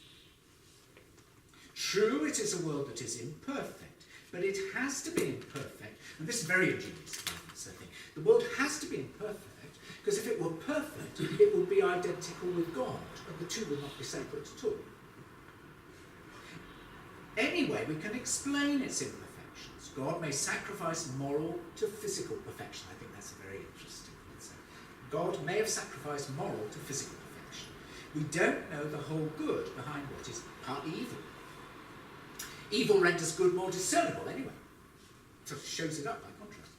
Speaker 2: True, it is a world that is imperfect, but it has to be imperfect, and this is very ingenious, I think. The world has to be imperfect, because if it were perfect, it would be identical with God, and the two would not be separate at all. Anyway, we can explain its imperfections. God may sacrifice moral to physical perfection. I think that's a very interesting concept. God may have sacrificed moral to physical perfection. We don't know the whole good behind what is partly evil. Evil renders good more discernible anyway. So it shows it up by contrast.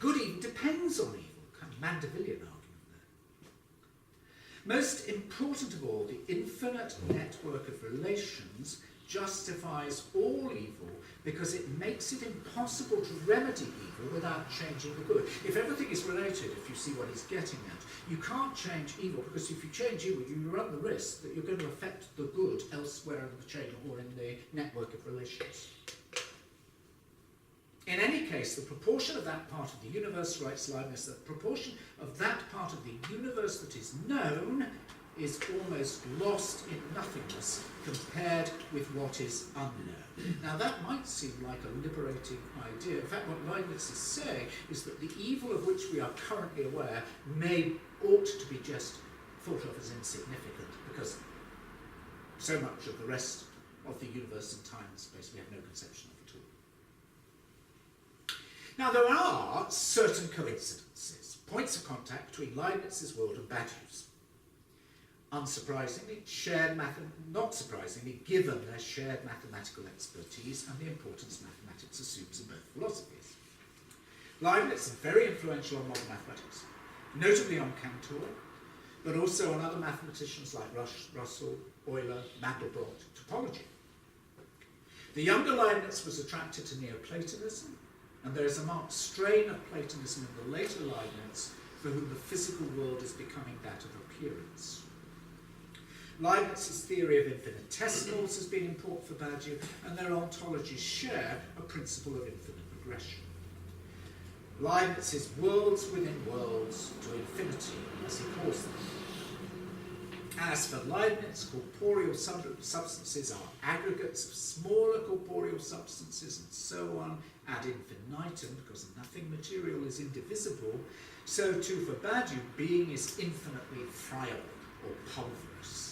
Speaker 2: Good even depends on evil, kind of Mandevillian argument there. Most important of all, the infinite network of relations justifies all evil because it makes it impossible to remedy evil without changing the good. If everything is related, if you see what he's getting at, you can't change evil, because if you change evil, you run the risk that you're going to affect the good elsewhere in the chain or in the network of relations. In any case, the proportion of that part of the universe, writes Leibniz, the proportion of that part of the universe that is known is almost lost in nothingness compared with what is unknown. Now that might seem like a liberating idea. In fact, what Leibniz is saying is that the evil of which we are currently aware ought to be just thought of as insignificant, because so much of the rest of the universe and time and space we have no conception of at all. Now there are certain coincidences, points of contact between Leibniz's world and Badiou's. Unsurprisingly, not surprisingly, given their shared mathematical expertise and the importance mathematics assumes in both philosophies. Leibniz is very influential on modern mathematics, notably on Cantor, but also on other mathematicians like Russell, Euler, Mandelbrot, topology. The younger Leibniz was attracted to Neoplatonism, and there is a marked strain of Platonism in the later Leibniz, for whom the physical world is becoming that of appearance. Leibniz's theory of infinitesimals has been important for Badiou, and their ontologies share a principle of infinite regression. Leibniz's worlds within worlds to infinity, as he calls them. As for Leibniz, corporeal substances are aggregates of smaller corporeal substances and so on, ad infinitum, because nothing material is indivisible. So too for Badiou, being is infinitely friable or pulverous.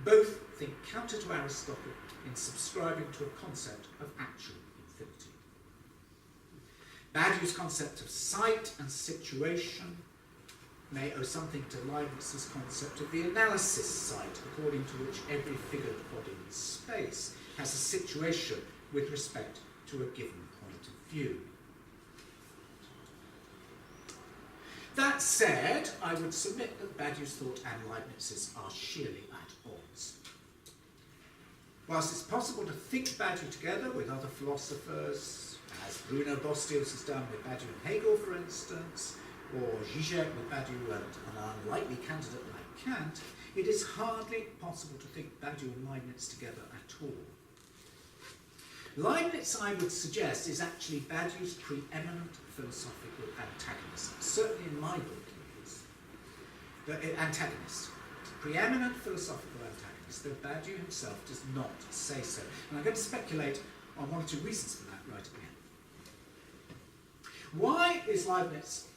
Speaker 2: Both think counter to Aristotle in subscribing to a concept of actual infinity. Badiou's concept of sight and situation may owe something to Leibniz's concept of the analysis site, according to which every figured body in space has a situation with respect to a given point of view. That said, I would submit that Badiou's thought and Leibniz's are sheerly at odds. Whilst it's possible to think Badiou together with other philosophers, as Bruno Bostius has done with Badiou and Hegel, for instance, or Zizek with Badiou and an unlikely candidate like Kant, it is hardly possible to think Badiou and Leibniz together at all. Leibniz, I would suggest, is actually Badiou's preeminent philosophical antagonist. Certainly in my book he is. The antagonist. Preeminent philosophical antagonist, though Badiou himself does not say so. And I'm going to speculate on one or two reasons for that right at the end. Why is Leibniz,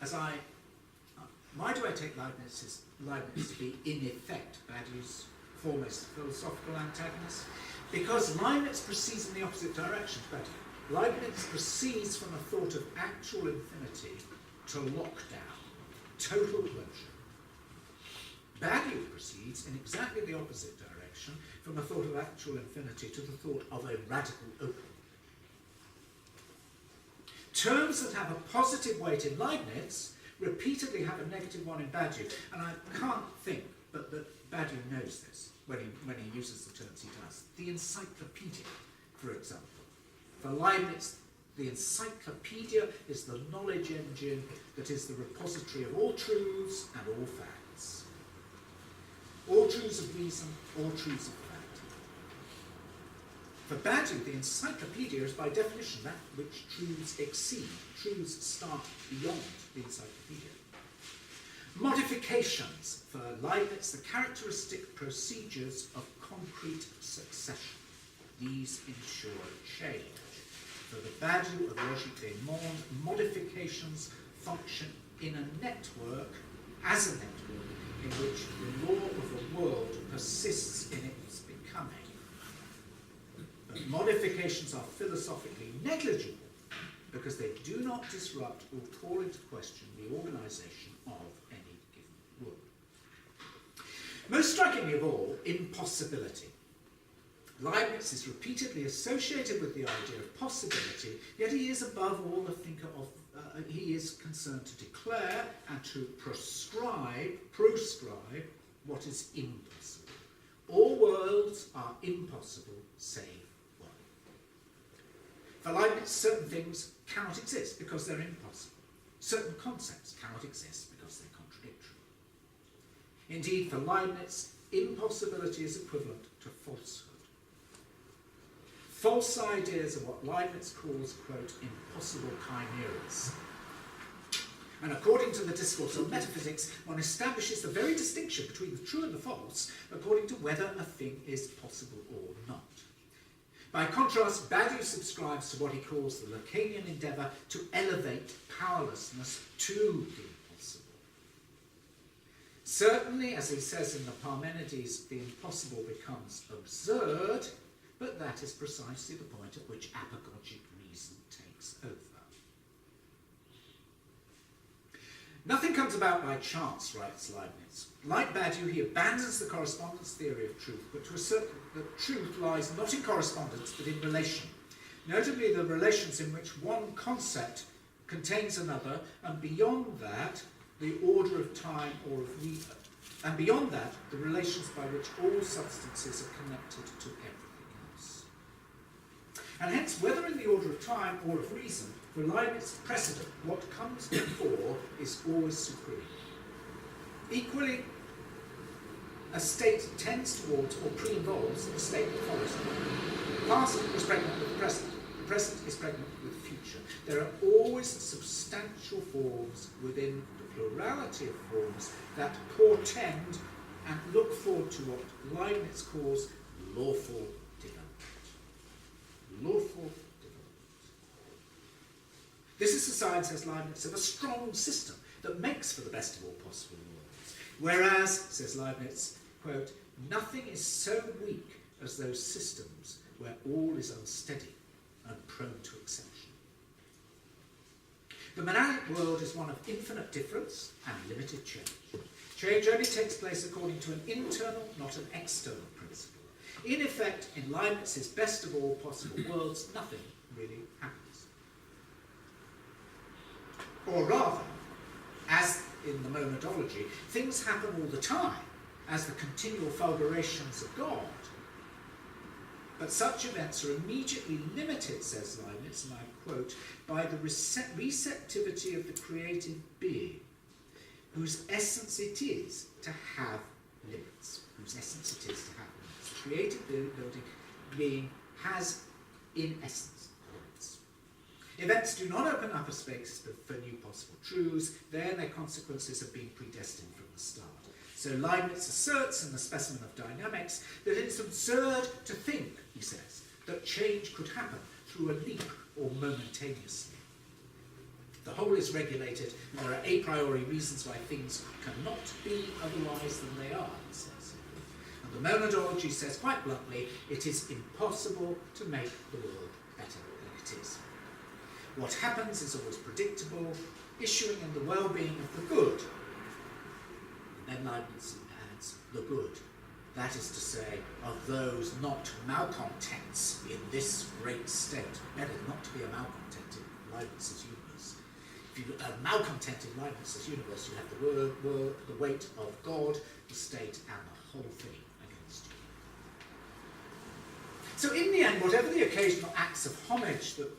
Speaker 2: why do I take Leibniz to be in effect Badiou's foremost philosophical antagonist? Because Leibniz proceeds in the opposite direction to Badiou. Leibniz proceeds from a thought of actual infinity to lockdown, total closure. Badiou proceeds in exactly the opposite direction, from a thought of actual infinity to the thought of a radical opening. Terms that have a positive weight in Leibniz repeatedly have a negative one in Badiou, and I can't think but that Badiou knows this when he uses the terms he does. The encyclopedia, for example. For Leibniz, the encyclopedia is the knowledge engine that is the repository of all truths and all facts. All truths of reason, all truths of fact. For Badiou, the encyclopedia is by definition that which truths exceed. Truths start beyond the encyclopedia. Modifications, for Leibniz, the characteristic procedures of concrete succession. These ensure change. For the Badiou of Logique des Mondes, modifications function in a network, as a network, in which the law of the world persists in its becoming. But modifications are philosophically negligible because they do not disrupt or call into question the organisation of any given world. Most strikingly of all, impossibility. Leibniz is repeatedly associated with the idea of possibility, yet he is above all a thinker of, he is concerned to declare and to proscribe what is impossible. All worlds are impossible save one. For Leibniz, certain things cannot exist because they're impossible. Certain concepts cannot exist because they're contradictory. Indeed, for Leibniz, impossibility is equivalent to falsehood. False ideas are what Leibniz calls, quote, impossible chimeras. And according to the discourse on metaphysics, one establishes the very distinction between the true and the false according to whether a thing is possible or not. By contrast, Badiou subscribes to what he calls the Lacanian endeavour to elevate powerlessness to the impossible. Certainly, as he says in the Parmenides, the impossible becomes absurd, but that is precisely the point at which apagogic reason takes over. Nothing comes about by chance, writes Leibniz. Like Badiou, he abandons the correspondence theory of truth, but to assert that truth lies not in correspondence, but in relation. Notably, the relations in which one concept contains another, and beyond that, the order of time or of reason. And beyond that, the relations by which all substances are connected to everything. And hence, whether in the order of time or of reason, for Leibniz precedent, what comes before is always supreme. Equally, a state tends towards or pre-involves the state that follows. The past is pregnant with the present is pregnant with the future. There are always substantial forms within the plurality of forms that portend and look forward to what Leibniz calls lawful lawful development. This is the science, says Leibniz, of a strong system that makes for the best of all possible worlds. Whereas, says Leibniz, quote, nothing is so weak as those systems where all is unsteady and prone to exception. The monadic world is one of infinite difference and limited change. Change only takes place according to an internal, not an external principle. In effect, in Leibniz's best of all possible worlds, nothing really happens. Or rather, as in the monadology, things happen all the time as the continual fulgurations of God. But such events are immediately limited, says Leibniz, and I quote, by the receptivity of the creative being, whose essence it is to have limits, whose essence it is to have limits. Creative being has, in essence, limits. Events do not open up a space for new possible truths. Their consequences have been predestined from the start. So Leibniz asserts in the Specimen of Dynamics that it's absurd to think, he says, that change could happen through a leap or momentaneously. The whole is regulated, and there are a priori reasons why things cannot be otherwise than they are, he says. The monadology says quite bluntly, it is impossible to make the world better than it is. What happens is always predictable, issuing in the well-being of the good. And then Leibniz the good. That is to say, of those not malcontents in this great state. Better not to be a malcontent in Leibniz's universe. If you are malcontent in Leibniz's universe, you have the weight of God, the state, and the whole thing against you. So in the end, whatever the occasional acts of homage that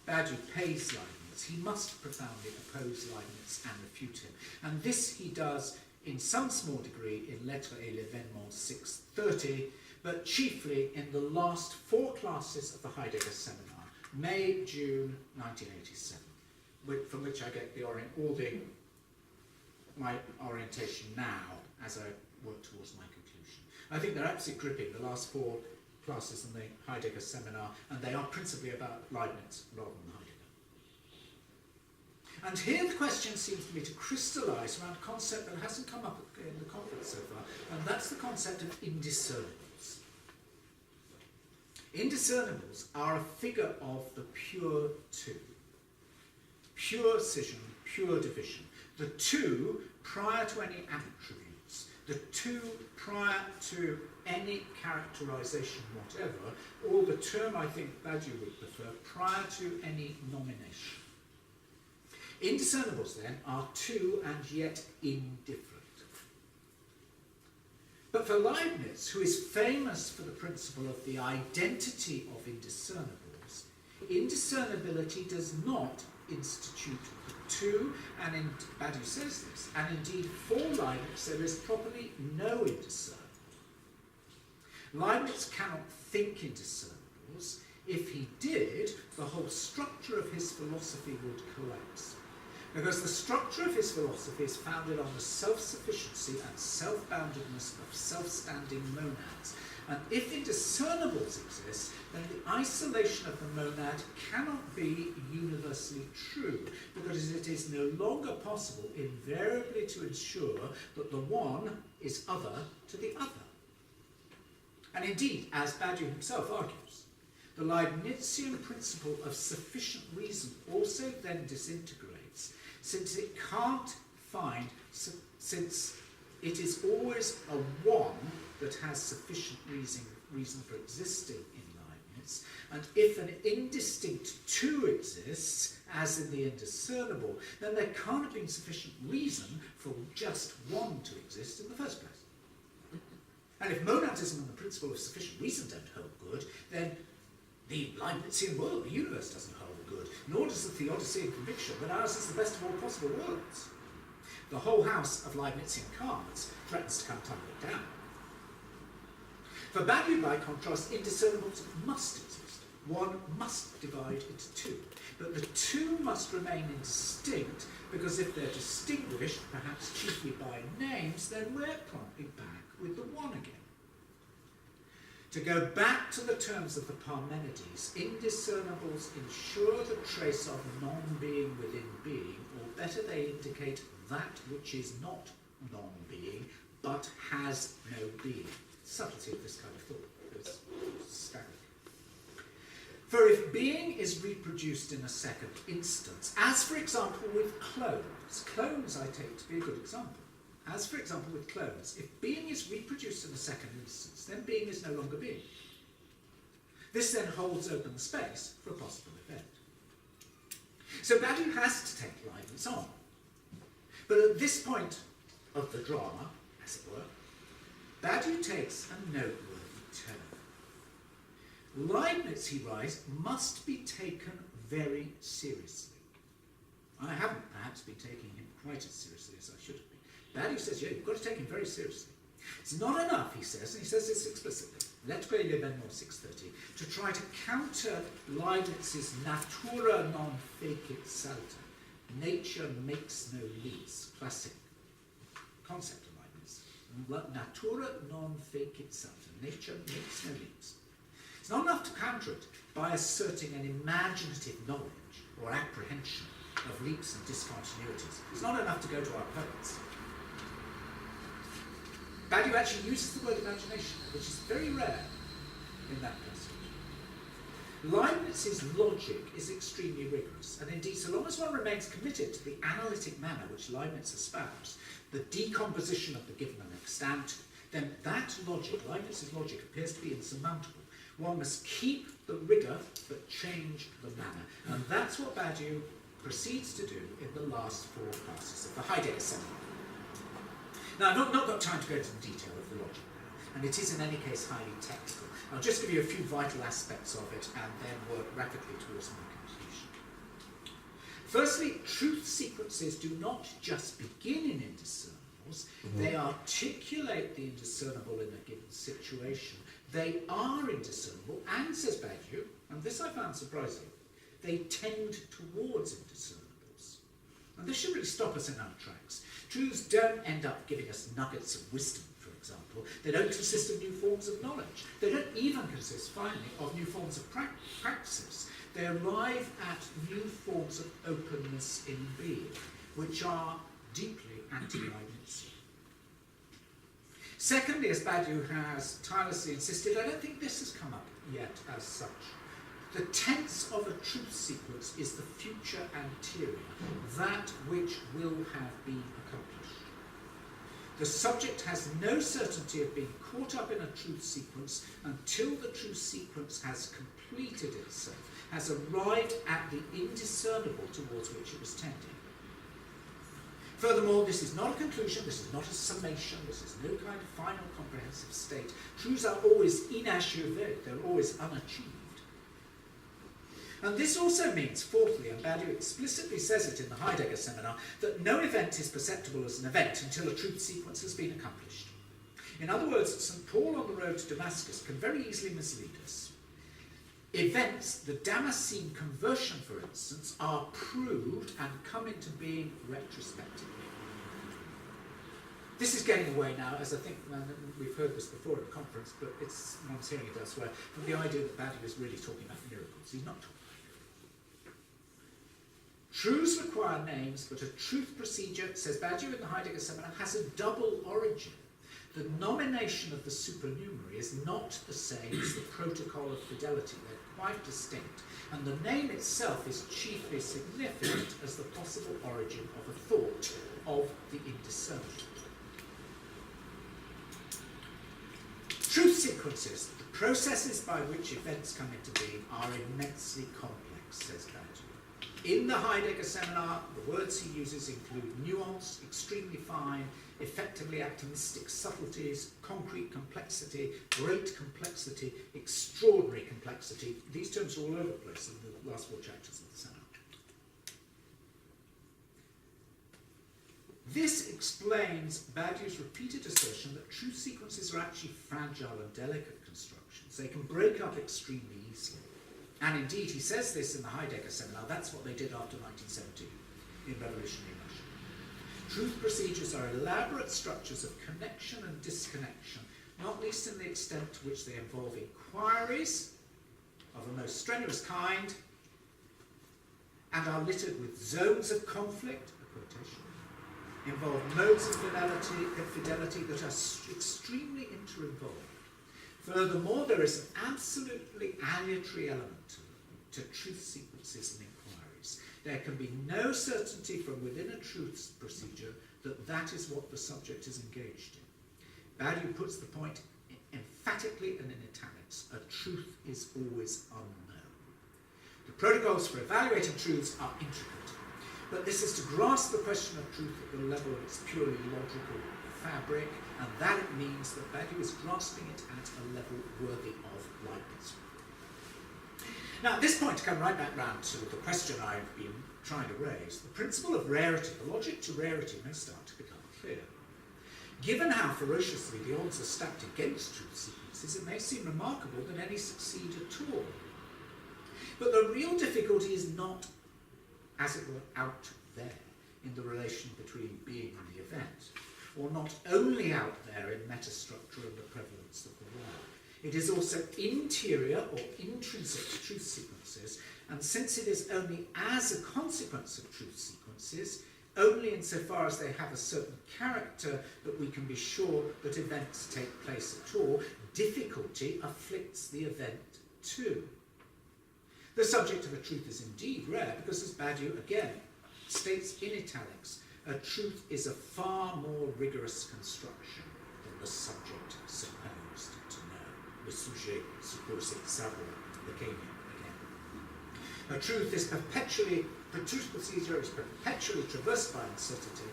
Speaker 2: Badiou pays Leibniz, he must profoundly oppose Leibniz and refute him. And this he does in some small degree in Lettres et l'Événement 630, but chiefly in the last 4 classes of the Heidegger seminar, May, June 1987, from which I get my orientation now as I work towards my conclusion. I think they're absolutely gripping, the last 4 classes in the Heidegger seminar, and they are principally about Leibniz rather than Heidegger. And here the question seems to me to crystallise around a concept that hasn't come up in the conference so far, and that's the concept of indiscernibles. Indiscernibles are a figure of the pure two. Pure scission, pure division. The two prior to any attributes. The two prior to any characterisation whatever, or the term I think Badiou would prefer, prior to any nomination. Indiscernibles, then, are two and yet indifferent. But for Leibniz, who is famous for the principle of the identity of indiscernibles, indiscernibility does not institute the two, and Badiou says this, and indeed for Leibniz there is properly no indiscernible. Leibniz cannot think indiscernibles. If he did, the whole structure of his philosophy would collapse. Because the structure of his philosophy is founded on the self-sufficiency and self-boundedness of self-standing monads. And if indiscernibles exist, then the isolation of the monad cannot be universally true, because it is no longer possible invariably to ensure that the one is other to the other. And indeed, as Badiou himself argues, the Leibnizian principle of sufficient reason also then disintegrates, since it is always a one that has sufficient reason for existing in Leibniz, and if an indistinct two exists, as in the indiscernible, then there can't have been sufficient reason for just one to exist in the first place. And if monadism and the principle of sufficient reason don't hold good, then the Leibnizian world, the universe, doesn't hold good, nor does the Theodicean conviction that ours is the best of all possible worlds. The whole house of Leibnizian cards threatens to come tumbling down. For Badiou, by contrast, indiscernibles must exist. One must divide into two. But the two must remain indistinct, because if they're distinguished, perhaps chiefly by names, then we're promptly back with the one again. To go back to the terms of the Parmenides, indiscernibles ensure the trace of non-being within being, or better, they indicate that which is not non-being, but has no being. The subtlety of this kind of thought is staggering. For if being is reproduced in a second instance, as for example with clones I take to be a good example. As for example with clones, if being is reproduced in a second instance, then being is no longer being. This then holds open the space for a possible event. So Badiou has to take Leibniz on. But at this point of the drama, as it were, Badiou takes a noteworthy turn. Leibniz, he writes, must be taken very seriously. I haven't perhaps been taking him quite as seriously as I should have been. Badiou says, yeah, you've got to take him very seriously. It's not enough, he says, and he says this explicitly, Lettres et l'Événement 630, to try to counter Leibniz's natura non fecit salta. Nature makes no leaps. Classic concept of Leibniz. Natura non fecit salta. Nature makes no leaps. It's not enough to counter it by asserting an imaginative knowledge or apprehension of leaps and discontinuities. It's not enough to go to our poets. Badiou actually uses the word imagination, which is very rare in that passage. Leibniz's logic is extremely rigorous, and indeed, so long as one remains committed to the analytic manner which Leibniz espoused, the decomposition of the given and extant, then that logic, Leibniz's logic, appears to be insurmountable. One must keep the rigour but change the manner. And that's what Badiou proceeds to do in the last 4 classes of the Heidegger seminar. Now, I've not got time to go into the detail of the logic now, and it is in any case highly technical. I'll just give you a few vital aspects of it and then work rapidly towards my conclusion. Firstly, truth sequences do not just begin in indiscernibles, they articulate the indiscernible in a given situation. They are indiscernible, and, says Badiou, and this I found surprising, they tend towards indiscernibles. And this should really stop us in our tracks. Truths don't end up giving us nuggets of wisdom, for example. They don't consist of new forms of knowledge. They don't even consist, finally, of new forms of practices. They arrive at new forms of openness in being, which are deeply anti-Leibnizian. Secondly, as Badiou has tirelessly insisted, I don't think this has come up yet as such. The tense of a truth sequence is the future anterior, that which will have been accomplished. The subject has no certainty of being caught up in a truth sequence until the truth sequence has completed itself, has arrived at the indiscernible towards which it was tending. Furthermore, this is not a conclusion, this is not a summation, this is no kind of final comprehensive state. Truths are always inachevé, they're always unachieved. And this also means, fourthly, and Badiou explicitly says it in the Heidegger seminar, that no event is perceptible as an event until a truth sequence has been accomplished. In other words, St. Paul on the road to Damascus can very easily mislead us. Events, the Damascene conversion, for instance, are proved and come into being retrospectively. This is getting away now, as I think we've heard this before at a conference, but one's hearing it elsewhere, from the idea that Badiou is really talking about miracles. He's not talking about miracles. Truths require names, but a truth procedure, says Badiou in the Heidegger seminar, has a double origin. The nomination of the supernumerary is not the same as the protocol of fidelity. They're quite distinct. And the name itself is chiefly significant as the possible origin of a thought of the indiscernible. Truth sequences, the processes by which events come into being, are immensely complex, says Badiou. In the Heidegger seminar, the words he uses include nuance, extremely fine, effectively atomistic subtleties, concrete complexity, great complexity, extraordinary complexity. These terms are all over the place in the last 4 chapters of the seminar. This explains Badiou's repeated assertion that truth sequences are actually fragile and delicate constructions. They can break up extremely easily. And indeed, he says this in the Heidegger seminar. That's what they did after 1917 in revolutionary Russia. Truth procedures are elaborate structures of connection and disconnection, not least in the extent to which they involve inquiries of a most strenuous kind and are littered with zones of conflict, a quotation, involve modes of fidelity that are extremely interinvolved. Furthermore, there is an absolutely aleatory element to truth sequences and inquiries. There can be no certainty from within a truth procedure that that is what the subject is engaged in. Badiou puts the point emphatically and in italics. A truth is always unknown. The protocols for evaluating truths are intricate, but this is to grasp the question of truth at the level of its purely logical fabric, and that it means that Badiou is grasping it at a level worthy of Leibniz. Now, at this point, to come right back round to the question I've been trying to raise, the principle of rarity, the logic to rarity, may start to become clear. Given how ferociously the odds are stacked against truth sequences, it may seem remarkable that any succeed at all. But the real difficulty is not, as it were, out there in the relation between being and the event, or not only out there in metastructure and the prevalence of the world. It is also interior or intrinsic to truth sequences, and since it is only as a consequence of truth sequences, only insofar as they have a certain character that we can be sure that events take place at all, difficulty afflicts the event too. The subject of a truth is indeed rare, because as Badiou again states in italics, a truth is a far more rigorous construction than the subject supposed to know. Le sujet supposé savoir, Lacanian again. Truth procedure is perpetually traversed by uncertainty,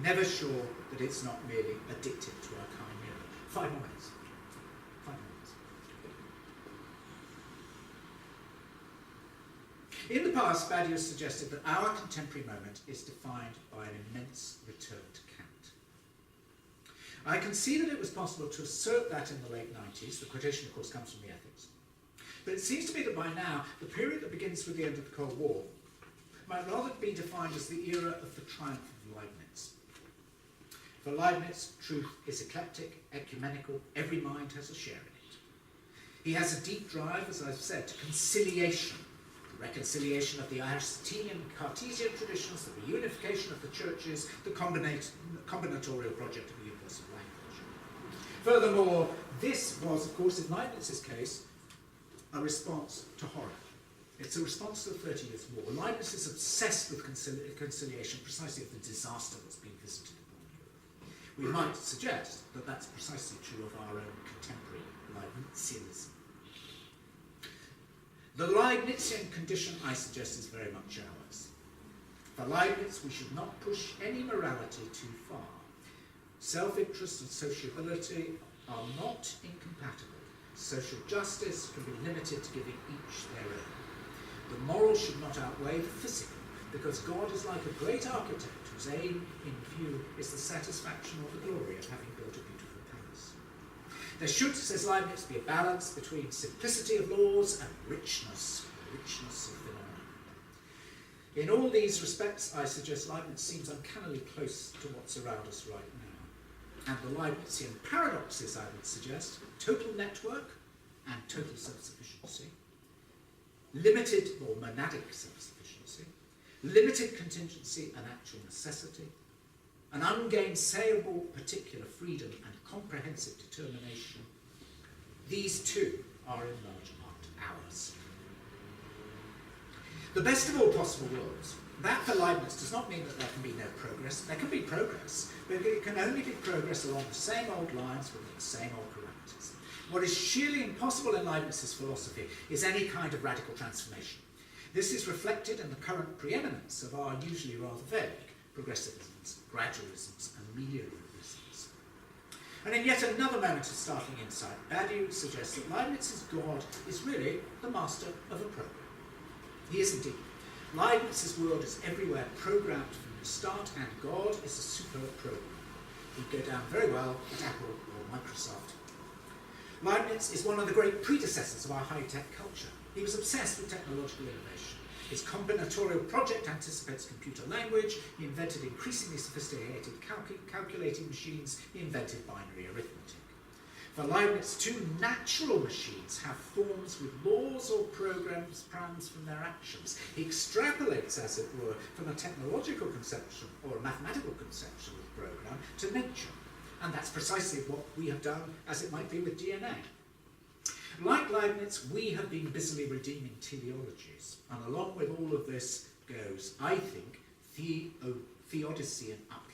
Speaker 2: never sure that it's not merely addicted to our chimera. 5 more minutes. 5 minutes. In the past, Badiou suggested that our contemporary moment is defined by an immense return to Kant. I can see that it was possible to assert that in the late 90s. The quotation, of course, comes from the Ethics. But it seems to me that by now, the period that begins with the end of the Cold War might rather be defined as the era of the triumph of Leibniz. For Leibniz, truth is eclectic, ecumenical, every mind has a share in it. He has a deep drive, as I've said, to conciliation, the reconciliation of the Aristotelian and Cartesian traditions, the reunification of the churches, the combinatorial project of the universal language. Furthermore, this was, of course, in Leibniz's case, a response to horror. It's a response to the 30 Years' War. Leibniz is obsessed with conciliation precisely of the disaster that's been visited upon Europe. We might suggest that that's precisely true of our own contemporary Leibnizianism. The Leibnizian condition, I suggest, is very much ours. For Leibniz, we should not push any morality too far. Self-interest and sociability are not incompatible. Social justice can be limited to giving each their own. The moral should not outweigh the physical, because God is like a great architect whose aim in view is the satisfaction or the glory of having built a beautiful palace. There should, says Leibniz, be a balance between simplicity of laws and richness of phenomena. In all these respects, I suggest Leibniz seems uncannily close to what's around us right now. And the Leibnizian paradoxes, I would suggest, total network and total self-sufficiency, limited or monadic self-sufficiency, limited contingency and actual necessity, an ungainsayable particular freedom and comprehensive determination. These too are in large part ours. The best of all possible worlds. That for Leibniz does not mean that there can be no progress. There can be progress, but it can only be progress along the same old lines within the same old parameters. What is sheerly impossible in Leibniz's philosophy is any kind of radical transformation. This is reflected in the current preeminence of our usually rather vague progressivisms, gradualisms, and meliorisms. And in yet another moment of startling insight, Badiou suggests that Leibniz's God is really the master of a program. He is indeed. Leibniz's world is everywhere programmed from the start, and God is a superb program. He'd go down very well at Apple or Microsoft. Leibniz is one of the great predecessors of our high-tech culture. He was obsessed with technological innovation. His combinatorial project anticipates computer language. He invented increasingly sophisticated calculating machines. He invented binary arithmetic. For Leibniz, two natural machines have forms with laws or programs from their actions. He extrapolates, as it were, from a technological conception or a mathematical conception of program to nature. And that's precisely what we have done, as it might be with DNA. Like Leibniz, we have been busily redeeming teleologies. And along with all of this goes, I think, Theodician uplift.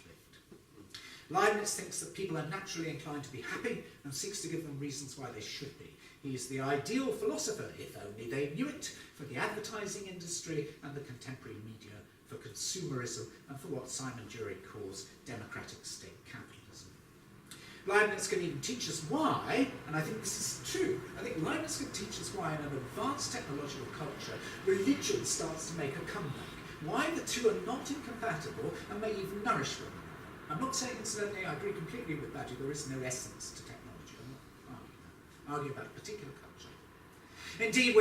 Speaker 2: Leibniz thinks that people are naturally inclined to be happy and seeks to give them reasons why they should be. He is the ideal philosopher, if only they knew it, for the advertising industry and the contemporary media, for consumerism and for what Simon Jury calls democratic state capitalism. Leibniz can even teach us why, and I think this is true, I think Leibniz can teach us why in an advanced technological culture, religion starts to make a comeback. Why the two are not incompatible and may even nourish one another. I'm not saying, incidentally, I agree completely with Badiou, there is no essence to technology. I'm not arguing about a particular culture. Indeed,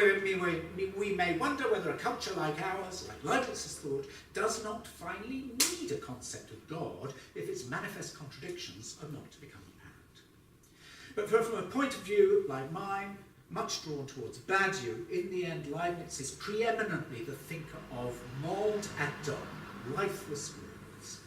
Speaker 2: we may wonder whether a culture like ours, like Leibniz's thought, does not finally need a concept of God if its manifest contradictions are not to become apparent. But from a point of view like mine, much drawn towards Badiou, in the end, Leibniz is preeminently the thinker of monde at dawn, lifeless worlds.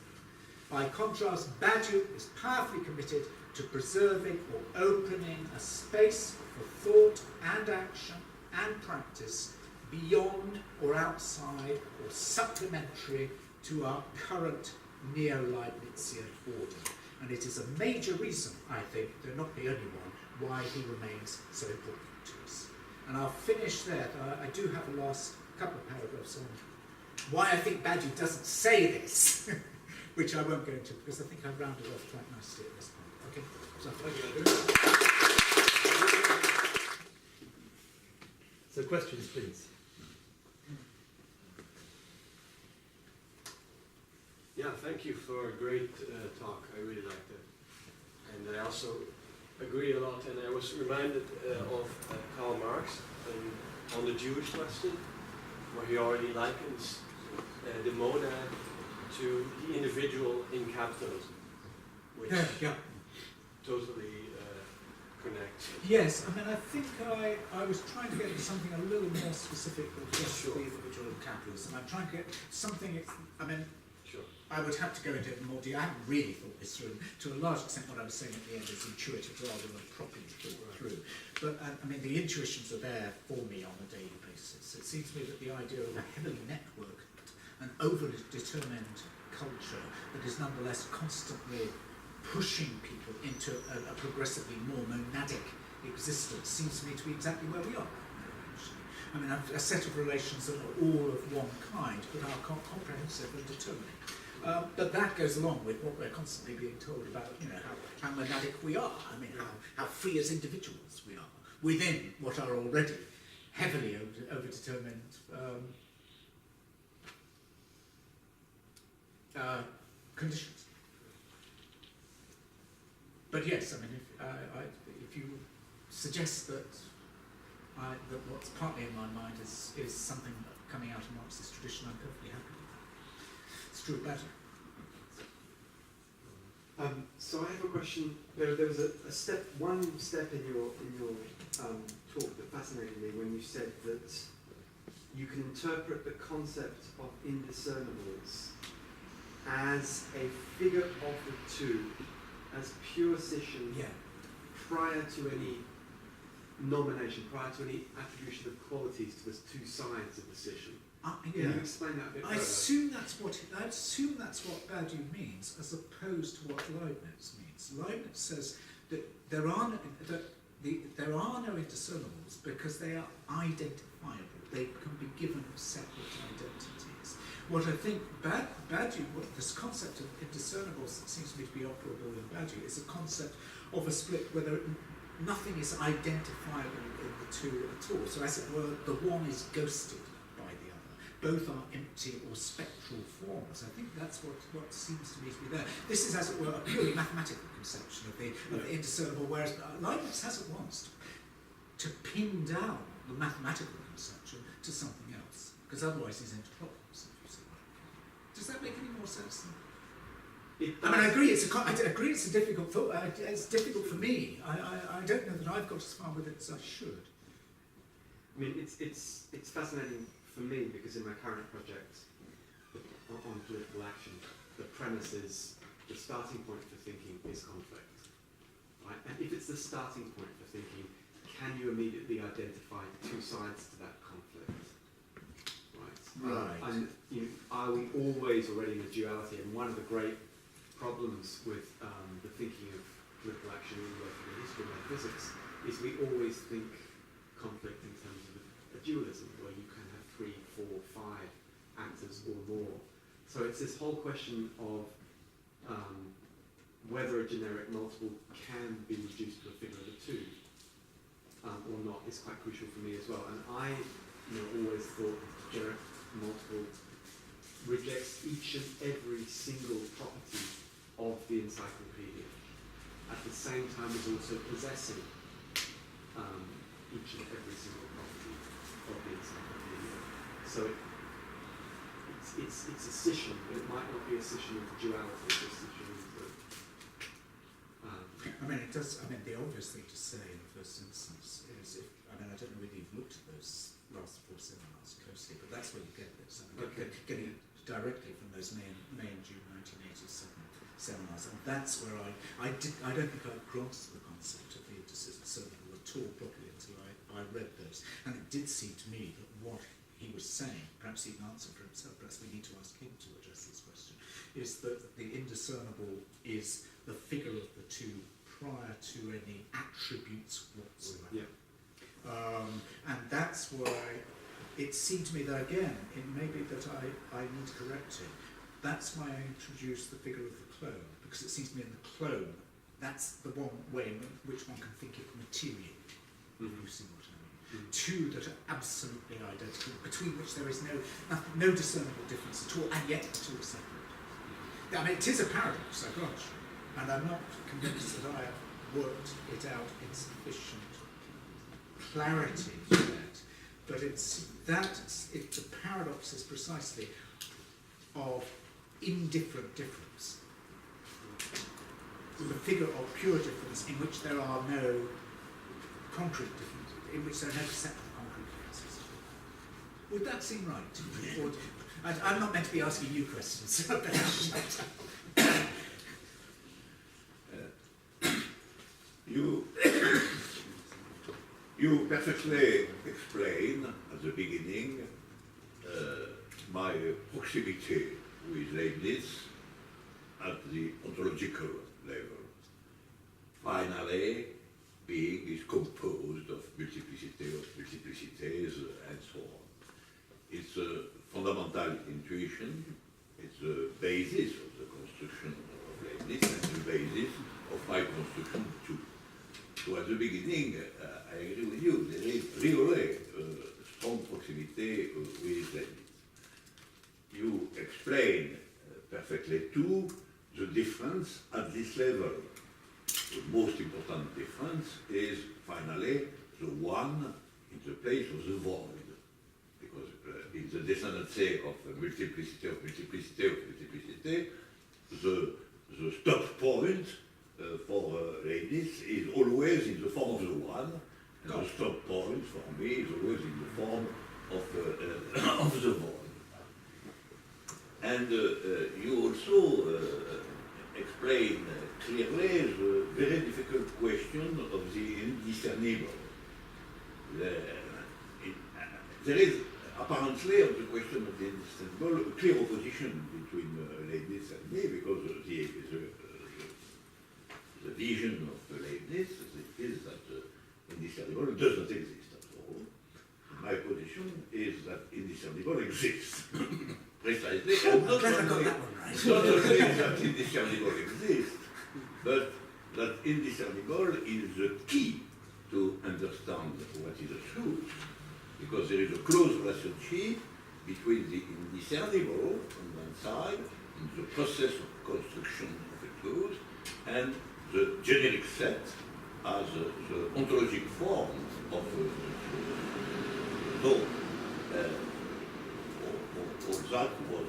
Speaker 2: By contrast, Badiou is powerfully committed to preserving or opening a space for thought and action and practice beyond or outside or supplementary to our current neo-Leibnizian order. And it is a major reason, I think, though not the only one, why he remains so important to us. And I'll finish there. I do have a last couple of paragraphs on why I think Badiou doesn't say this, which I won't go into because I think I've rounded off quite nicely at this point. Okay, so
Speaker 1: So questions, please.
Speaker 3: Yeah, thank you for a great talk. I really liked it. And I also agree a lot. And I was reminded of Karl Marx on the Jewish question, where he already likens the monad to the individual in capitalism, which totally connects.
Speaker 2: yes, I mean, I think I was trying to get into something a little more specific than just the individual in capitalism. I'm trying to get something, I mean, I would have to go into it more detail. I haven't really thought this through. To a large extent, what I was saying at the end is intuitive rather than properly thought through. But, I mean, the intuitions are there for me on a daily basis. It seems to me that the idea of a heavily networked and overly determined culture that is nonetheless constantly pushing people into a progressively more monadic existence seems to me to be exactly where we are. I mean, a set of relations that are all of one kind, but are comprehensive and determining. But that goes along with what we're constantly being told about, you know, how monadic we are. I mean, how free as individuals we are within what are already heavily overdetermined conditions. But yes, I mean, if you suggest that that what's partly in my mind is something coming out of Marxist tradition, I'm perfectly happy with that. It's true better.
Speaker 5: So I have a question. There was one step in your talk that fascinated me when you said that you can interpret the concept of indiscernibles as a figure of the two, as pure scission, prior to any nomination, prior to any attribution of qualities to the two sides of the scission. Can you explain that a bit further?
Speaker 2: I assume that's what Badiou means, as opposed to what Leibniz means. Leibniz says that there are no indiscernibles because they are identifiable. They can be given separate identities. What I think Badiou, this concept of indiscernibles that seems to me to be operable in Badiou, is a concept of a split where nothing is identifiable in the two at all. So as it were, the one is ghosted by the other. Both are empty or spectral forms. I think that's what seems to me to be there. This is, as it were, a purely mathematical conception of the indiscernible, whereas Leibniz has at once to pin down the mathematical conception to something else, because otherwise he's into problems. If you see what I mean. Does that make any more sense? I mean, I agree. It's a difficult thought. It's difficult for me. I don't know that I've got as far with it as I should.
Speaker 5: I mean, it's fascinating for me because in my current project on political action, the premise is the starting point for thinking is conflict, right? And if it's the starting point for thinking, can you immediately identify two sides to that conflict, right? And are we always already in a duality? And one of the great problems with the thinking of political action all the way through the history of metaphysics is we always think conflict in terms of a dualism, where you can have 3, 4, 5 actors or more. So it's this whole question of whether a generic multiple can be reduced to a figure of the two or not is quite crucial for me as well. And I always thought generic multiple rejects each and every single property of the encyclopedia, at the same time as also possessing each and every single property of the encyclopedia. So it's a scission, but it might not be a scission of duality, it's a scission of
Speaker 2: I mean, it does. I mean, the obvious thing to say in the first instance is, I don't know whether you've looked at those last 4 seminars closely, but that's where you get this. I mean, getting it directly from those May and June 1987 seminars, and that's where I don't think I grasped the concept of the indiscernible at all properly until I read those, and it did seem to me that what he was saying, perhaps he can answer for himself, perhaps we need to ask him to address this question, is that the indiscernible is the figure of the two prior to any attributes whatsoever.
Speaker 5: Yeah.
Speaker 2: And that's why it seemed to me that, again, it may be that I need to correct it. That's why I introduced the figure of the clone, because it seems to me in the clone, that's the one way in which one can think it material. You see what I mean? Two that are absolutely identical, between which there is no discernible difference at all, and yet the two are separate. I mean, it is a paradox, I grant you, and I'm not convinced that I have worked it out in sufficient clarity yet, but the paradox is precisely of indifferent difference. The figure of pure difference in which there are no concrete differences, in which there are no separate concrete differences. Would that seem right to you? Or, I'm not meant to be asking you questions.
Speaker 4: You perfectly explain at the beginning my proximity with Leibniz at the ontological level. Finally, being is composed of multiplicity of multiplicities and so on. It's a fundamental intuition, it's the basis of the construction of Leibniz and the basis of my construction too. So at the beginning, I agree with you, there is really a strong proximity with Leibniz. You explain perfectly too the difference at this level. The most important difference is finally the one in the place of the void. Because in the descendancy of multiplicity of multiplicity of multiplicity, the stop point for Leibniz is always in the form of the one, and the stop point for me is always in the form of the void. And you also explain clearly the very difficult question of the indiscernible. There is apparently, on the question of the indiscernible, a clear opposition between Leibniz and me, because the vision of Leibniz is that indiscernible does not exist at all. My position is that indiscernible exists. Precisely. And not only that indiscernible exists, but that indiscernible is the key to understand what is the truth, because there is a close relationship between the indiscernible on one side, in the process of construction of a truth, and the generic set as the ontologic form of the truth. So, all that was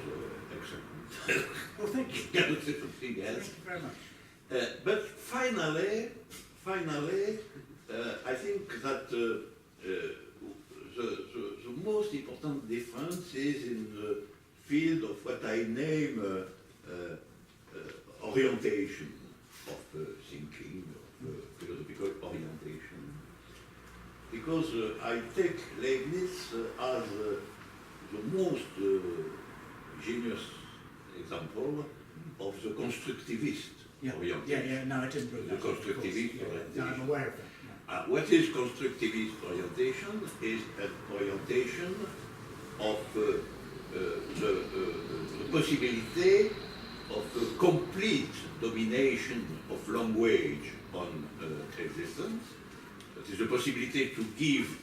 Speaker 4: excellent.
Speaker 2: Well, thank you.
Speaker 4: Cannot say something else.
Speaker 2: Thank you very much.
Speaker 4: But finally, I think that the most important difference is in the field of what I name orientation of thinking, of philosophical orientation. Because I take Leibniz as the most genius example of the constructivist orientation.
Speaker 2: No, I didn't bring
Speaker 4: The
Speaker 2: that up, of course.
Speaker 4: constructivist
Speaker 2: No,
Speaker 4: orientation.
Speaker 2: I'm aware of that. No.
Speaker 4: What is constructivist orientation? Is an orientation of the possibility of a complete domination of language on existence. That is the possibility to give,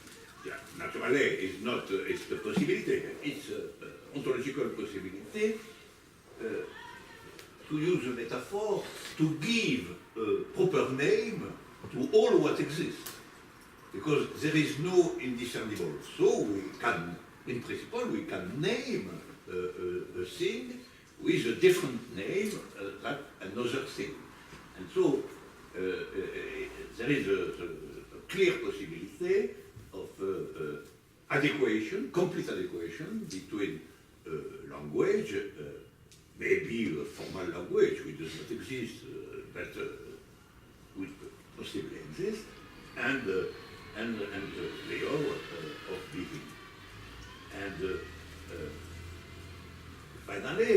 Speaker 4: naturally, it's the possibility, it's an ontological possibility, to use a metaphor, to give a proper name to all what exists. Because there is no indiscernible. So we can, in principle, we can name a thing with a different name than another thing. And so there is a clear possibility of adequation, complete adequation between language, maybe a formal language which does not exist, but which possibly exists, and the layer of being. And finally,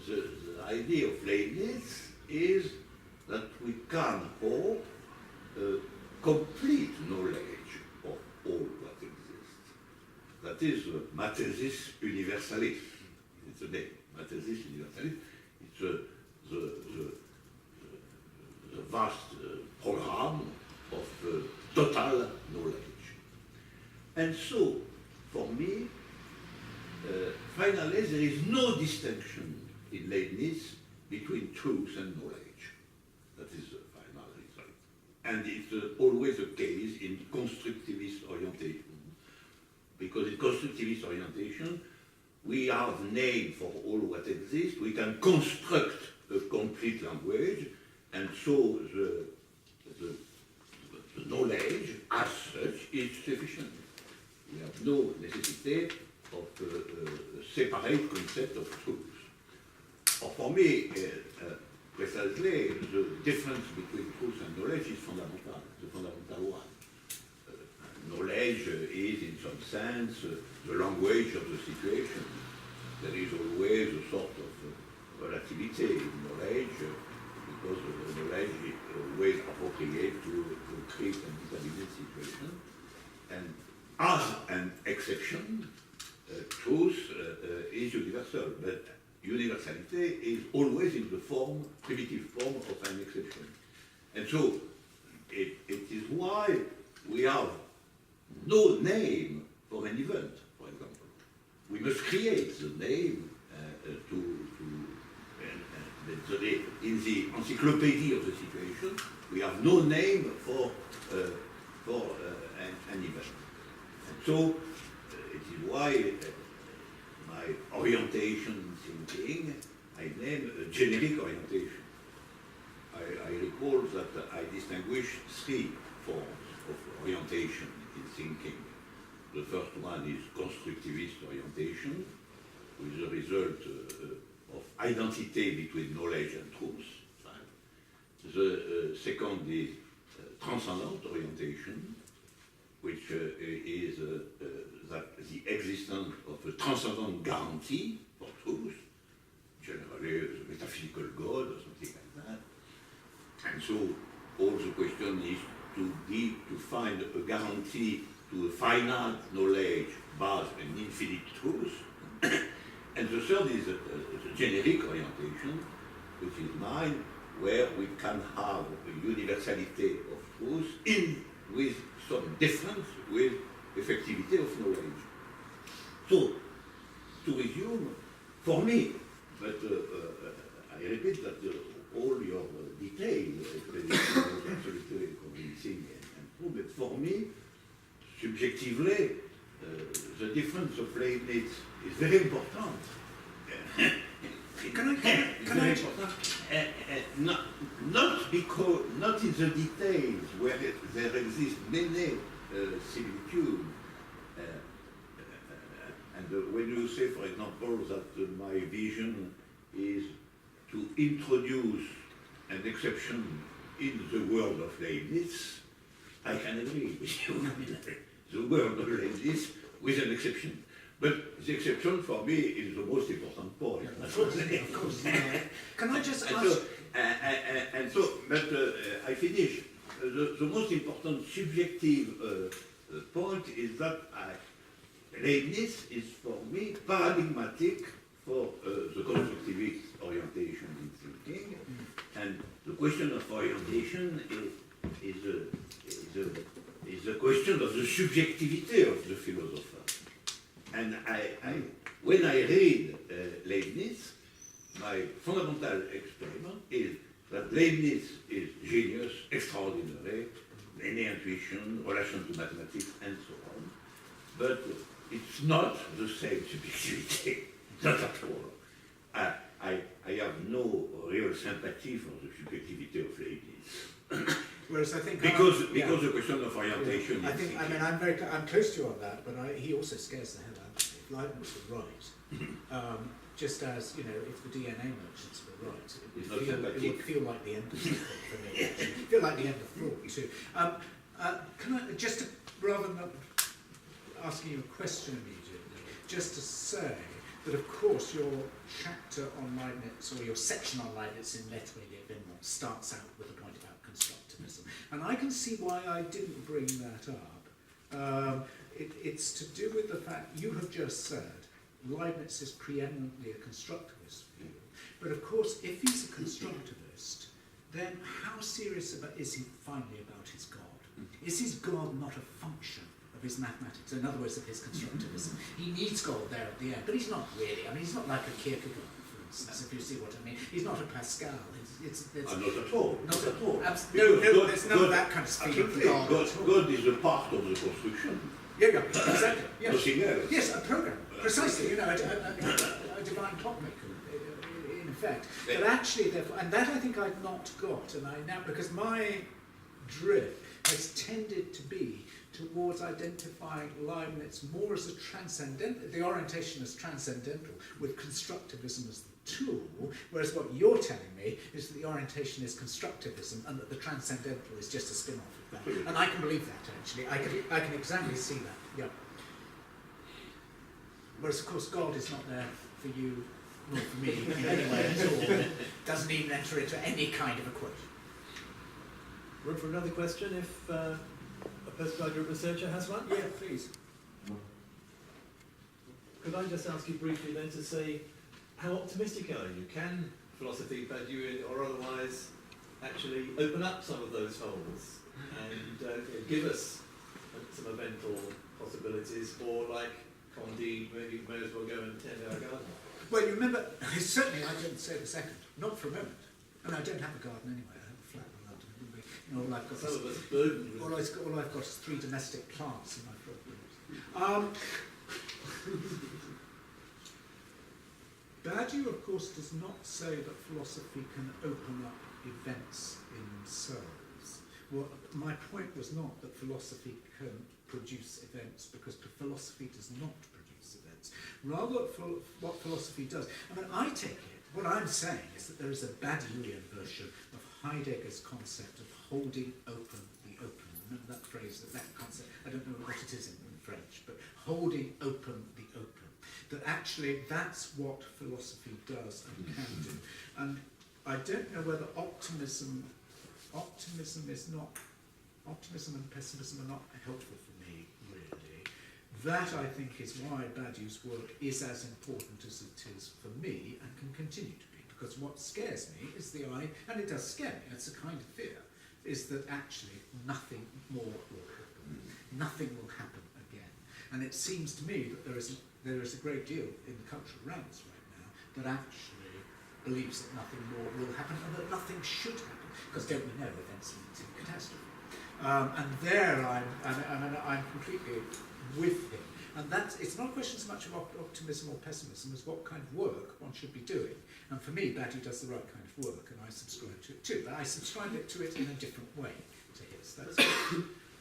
Speaker 4: the idea of Leibniz is that we can hope complete knowledge of all what exists. That is Mathesis Universalis. It's the name, Mathesis Universalis. It's the vast program of total knowledge. And so, for me, finally, there is no distinction in Leibniz between truth and knowledge. That is the final result. And it's always the case in constructivist orientation. Because in constructivist orientation, we have name for all what exists, we can construct a complete language, and so the knowledge as such is sufficient. We have no necessity of a separate concept of truth. Or for me, precisely, the difference between truth and knowledge is fundamental, the fundamental one. Knowledge is, in some sense, the language of the situation. There is always a sort of relativity in knowledge, because knowledge is always appropriate to create and determine situation. And as an exception, truth is universal, but universality is always in the form, primitive form of an exception. And so it is why we have no name for an event, for example. We must create the name in the encyclopedia of the situation, we have no name for an event. And so it is why my orientation thinking, I name a generic orientation. I recall that I distinguish three forms of orientation in thinking. The first one is constructivist orientation, with the result of identity between knowledge and truth. The second is transcendent orientation, which is that the existence of a transcendent guarantee for truth, generally the metaphysical God or something like that. And so all the question is to find a guarantee to a finite knowledge based on infinite truth. And the third is the generic orientation, which is mine, where we can have a universality of truth with some difference with effectivity of knowledge. So, to resume, for me, but I repeat that all your detailed explanation was absolutely convincing and true, but for me, subjectively, the difference of Leibniz is very important. Not in the details where there exist many similitudes. And when you say, for example, that my vision is to introduce an exception in the world of Leibniz, I can agree with you. The world of Leibniz with an exception. But the exception for me is the most important point.
Speaker 2: Of course. Can I just ask?
Speaker 4: But I finish. The most important subjective point is that Leibniz is for me paradigmatic for the constructivist orientation in thinking, and the question of orientation is a question of the subjectivity of the philosopher. And when I read Leibniz, my fundamental experiment is that Leibniz is genius, extraordinary, many intuition, relation to mathematics, and so on. But it's not the same subjectivity, not at all. I have no real sympathy for the subjectivity of Leibniz.
Speaker 2: Whereas I think
Speaker 4: because the question of orientation.
Speaker 2: Yeah. I'm close to you on that, but he also scares the hell out of me. If Leibniz were right, just as if the DNA merchants were right, it would feel like the end of something for me. Actually. Feel like the end of thought too. Can I just rather than asking you a question immediately, just to say that, of course, your chapter on Leibniz, or your section on Leibniz in L'être et l'événement, starts out with a point about constructivism. And I can see why I didn't bring that up. It's to do with the fact you have just said Leibniz is preeminently a constructivist view. But of course, if he's a constructivist, then how serious is he finally about his God? Is his God not a function of his mathematics? In other words, of his constructivism. He needs God there at the end, but he's not really. I mean, he's not like a Kierkegaard, for instance, if you see what I mean. He's not a Pascal. It's
Speaker 4: Not at all.
Speaker 2: not at all.
Speaker 4: No,
Speaker 2: There's none of that kind of speed of
Speaker 4: absolutely.
Speaker 2: God at all.
Speaker 4: God is a part of the construction.
Speaker 2: Yeah, exactly. Yes.
Speaker 4: Nothing else.
Speaker 2: Yes, a program, precisely. You know, a divine clockmaker, in effect. But actually, therefore, and that I think I've not got, and I now, because my drift has tended to be towards identifying Leibniz more as a transcendental, the orientation as transcendental, with constructivism as the tool, whereas what you're telling me is that the orientation is constructivism and that the transcendental is just a spin-off of that. And I can believe that, actually. I can exactly see that, yeah. Whereas, of course, God is not there for you, nor for me, in any way at all. Doesn't even enter into any kind of equation.
Speaker 1: Room for another question if a postgraduate researcher has one?
Speaker 2: Yeah, please.
Speaker 1: Could I just ask you briefly then to say, how optimistic are you? Can philosophy, Badiou or otherwise, actually open up some of those holes and give us some eventual possibilities, or like Candide, maybe you may as well go and tend our garden?
Speaker 2: Well, you remember, certainly I didn't say the second, not for a moment. And I don't have a garden anyway, I have a flat in London. You know, all I've got
Speaker 1: Some
Speaker 2: is,
Speaker 1: of us burdened with
Speaker 2: all I've got is 3 domestic plants in my front rooms. Badiou, of course, does not say that philosophy can open up events in themselves. Well, my point was not that philosophy can produce events, because philosophy does not produce events. Rather, what philosophy does, I mean, I take it, what I'm saying is that there is a Badiouian version of Heidegger's concept of holding open the open. Remember that phrase, that concept? I don't know what it is in French, but holding open the open. That actually that's what philosophy does and can do. And I don't know whether optimism and pessimism are not helpful for me, really. That, I think, is why Badiou's work is as important as it is for me and can continue to be. Because what scares me is the eye, and it does scare me, it's a kind of fear, is that actually nothing more will happen. Nothing will happen again. And it seems to me that there is a great deal in the culture around us right now that actually believes that nothing more will happen and that nothing should happen. Because don't we know events lead to catastrophe? And there I'm completely with him. And it's not a question so much of optimism or pessimism as what kind of work one should be doing. And for me, Badiou does the right kind of work, and I subscribe to it too. But I subscribe to it in a different way to his. That's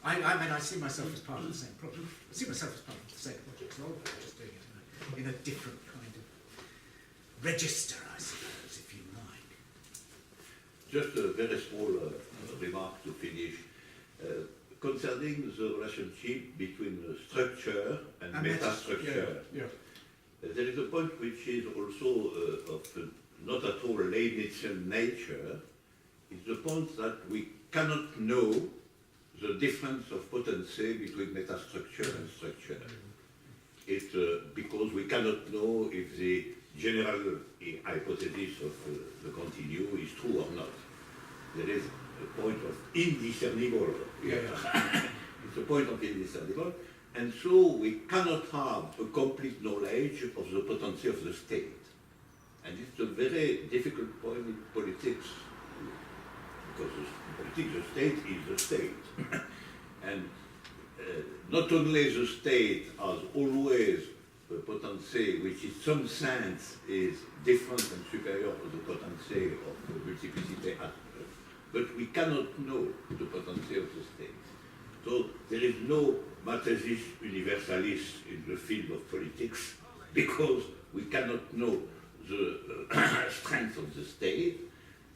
Speaker 2: I mean, I see myself as part of the same project. I see myself as part of the same project as all of them, just doing it in a different kind of register, I suppose, if you like.
Speaker 4: Just a very small remark to finish. Concerning the relationship between structure and metastructure, there is a point which is also of not at all Leibnizian nature. It's the point that we cannot know the difference of potency between metastructure and structure. It's because we cannot know if the general hypothesis of the continue is true or not. There is a point of indiscernible. It's a point of indiscernible. And so we cannot have a complete knowledge of the potency of the state. And it's a very difficult point in politics, because in politics the state is the state. And not only the state has always a potency which in some sense is different and superior to the potency of multiplicity, but we cannot know the potency of the state. So there is no mathesis universalis in the field of politics, because we cannot know the strength of the state,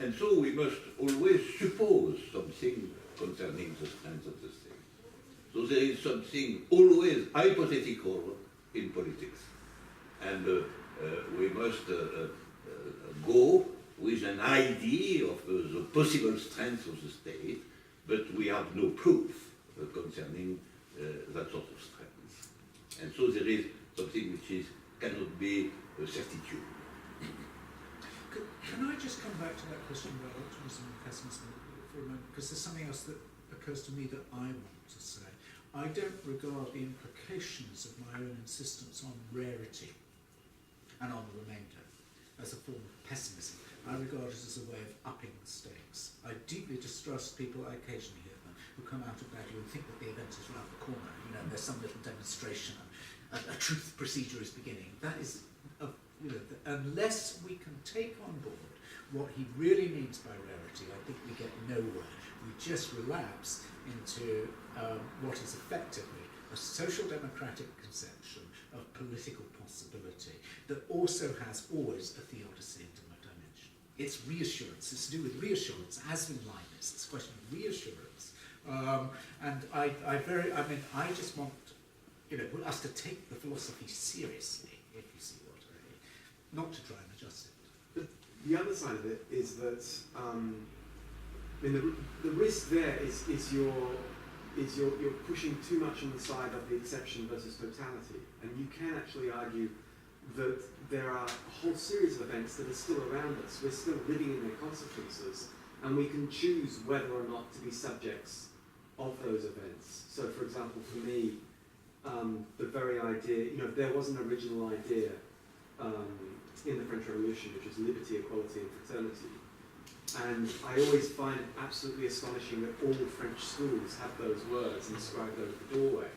Speaker 4: and so we must always suppose something concerning the strength of the state. So there is something always hypothetical in politics. and we must go with an idea of the possible strength of the state, but we have no proof concerning that sort of strength. And so there is something which cannot be a certitude.
Speaker 2: Can I just come back to that question about optimism and pessimism for a moment? Because there's something else that occurs to me that I want to say. I don't regard the implications of my own insistence on rarity and on the remainder as a form of pessimism. I regard it as a way of upping the stakes. I deeply distrust people, I occasionally hear them, who come out of that and think that the event is round the corner. You know, there's some little demonstration, a truth procedure is beginning. That is, unless we can take on board what he really means by rarity, I think we get nowhere. We just relapse into what is effectively a social democratic conception of political possibility that also has always a theodicy and a dimension. It's reassurance. It's to do with reassurance, as in Leibniz. It's a question of reassurance. And I just want, us to take the philosophy seriously, if you see what I mean, not to try and adjust it.
Speaker 5: But the other side of it is that the risk there is you're pushing too much on the side of the exception versus totality, and you can actually argue that there are a whole series of events that are still around us. We're still living in their consequences, and we can choose whether or not to be subjects of those events. So, for example, for me, the very idea, there was an original idea in the French Revolution, which is liberty, equality, and fraternity. And I always find it absolutely astonishing that all French schools have those words inscribed over the doorway.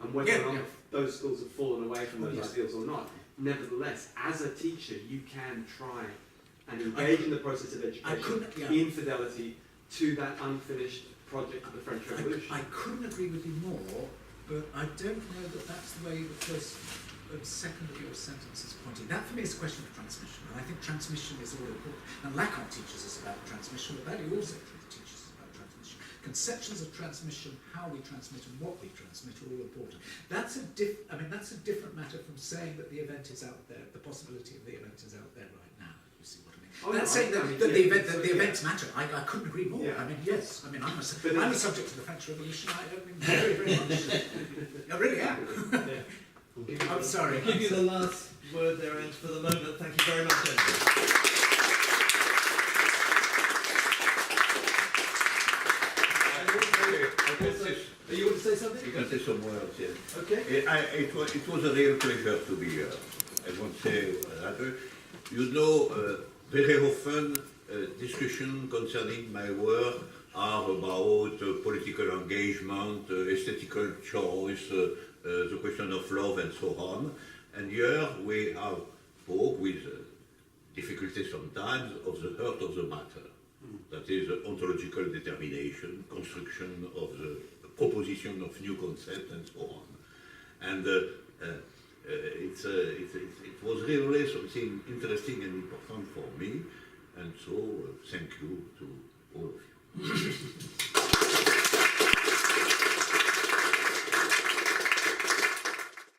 Speaker 5: And whether or not those schools have fallen away from those ideals or not, nevertheless, as a teacher, you can try and engage in the process of education in fidelity to that unfinished project of the French Revolution.
Speaker 2: I couldn't agree with you more, but I don't know that that's the way the first and second of your sentence is pointing. That for me is a question of transmission, and I think transmission is all important. And Lacan teaches us about transmission, but Valli also teaches us about transmission. Conceptions of transmission, how we transmit and what we transmit are all important. That's a different matter from saying that the event is out there, the possibility of the event is out there right now. You see what I mean? That's saying that the events matter. I couldn't agree more.
Speaker 5: Yeah.
Speaker 2: I mean, yes. I mean, I'm a subject of the French Revolution. I mean, very, very much. I really am. I'm sorry.
Speaker 1: I'll give you the last word there, Ed, for the moment. Thank you very much, Ed. You want to say something?
Speaker 4: You can say some words, yes.
Speaker 1: Okay.
Speaker 4: It was a real pleasure to be here. I won't say that. Very often discussions concerning my work are about political engagement, aesthetical choice, the question of love and so on. And here we have spoke with difficulty sometimes of the heart of the matter. That is ontological determination, construction of the proposition of new concepts and so on. And it was really something interesting and important for me. And so thank you to all of you.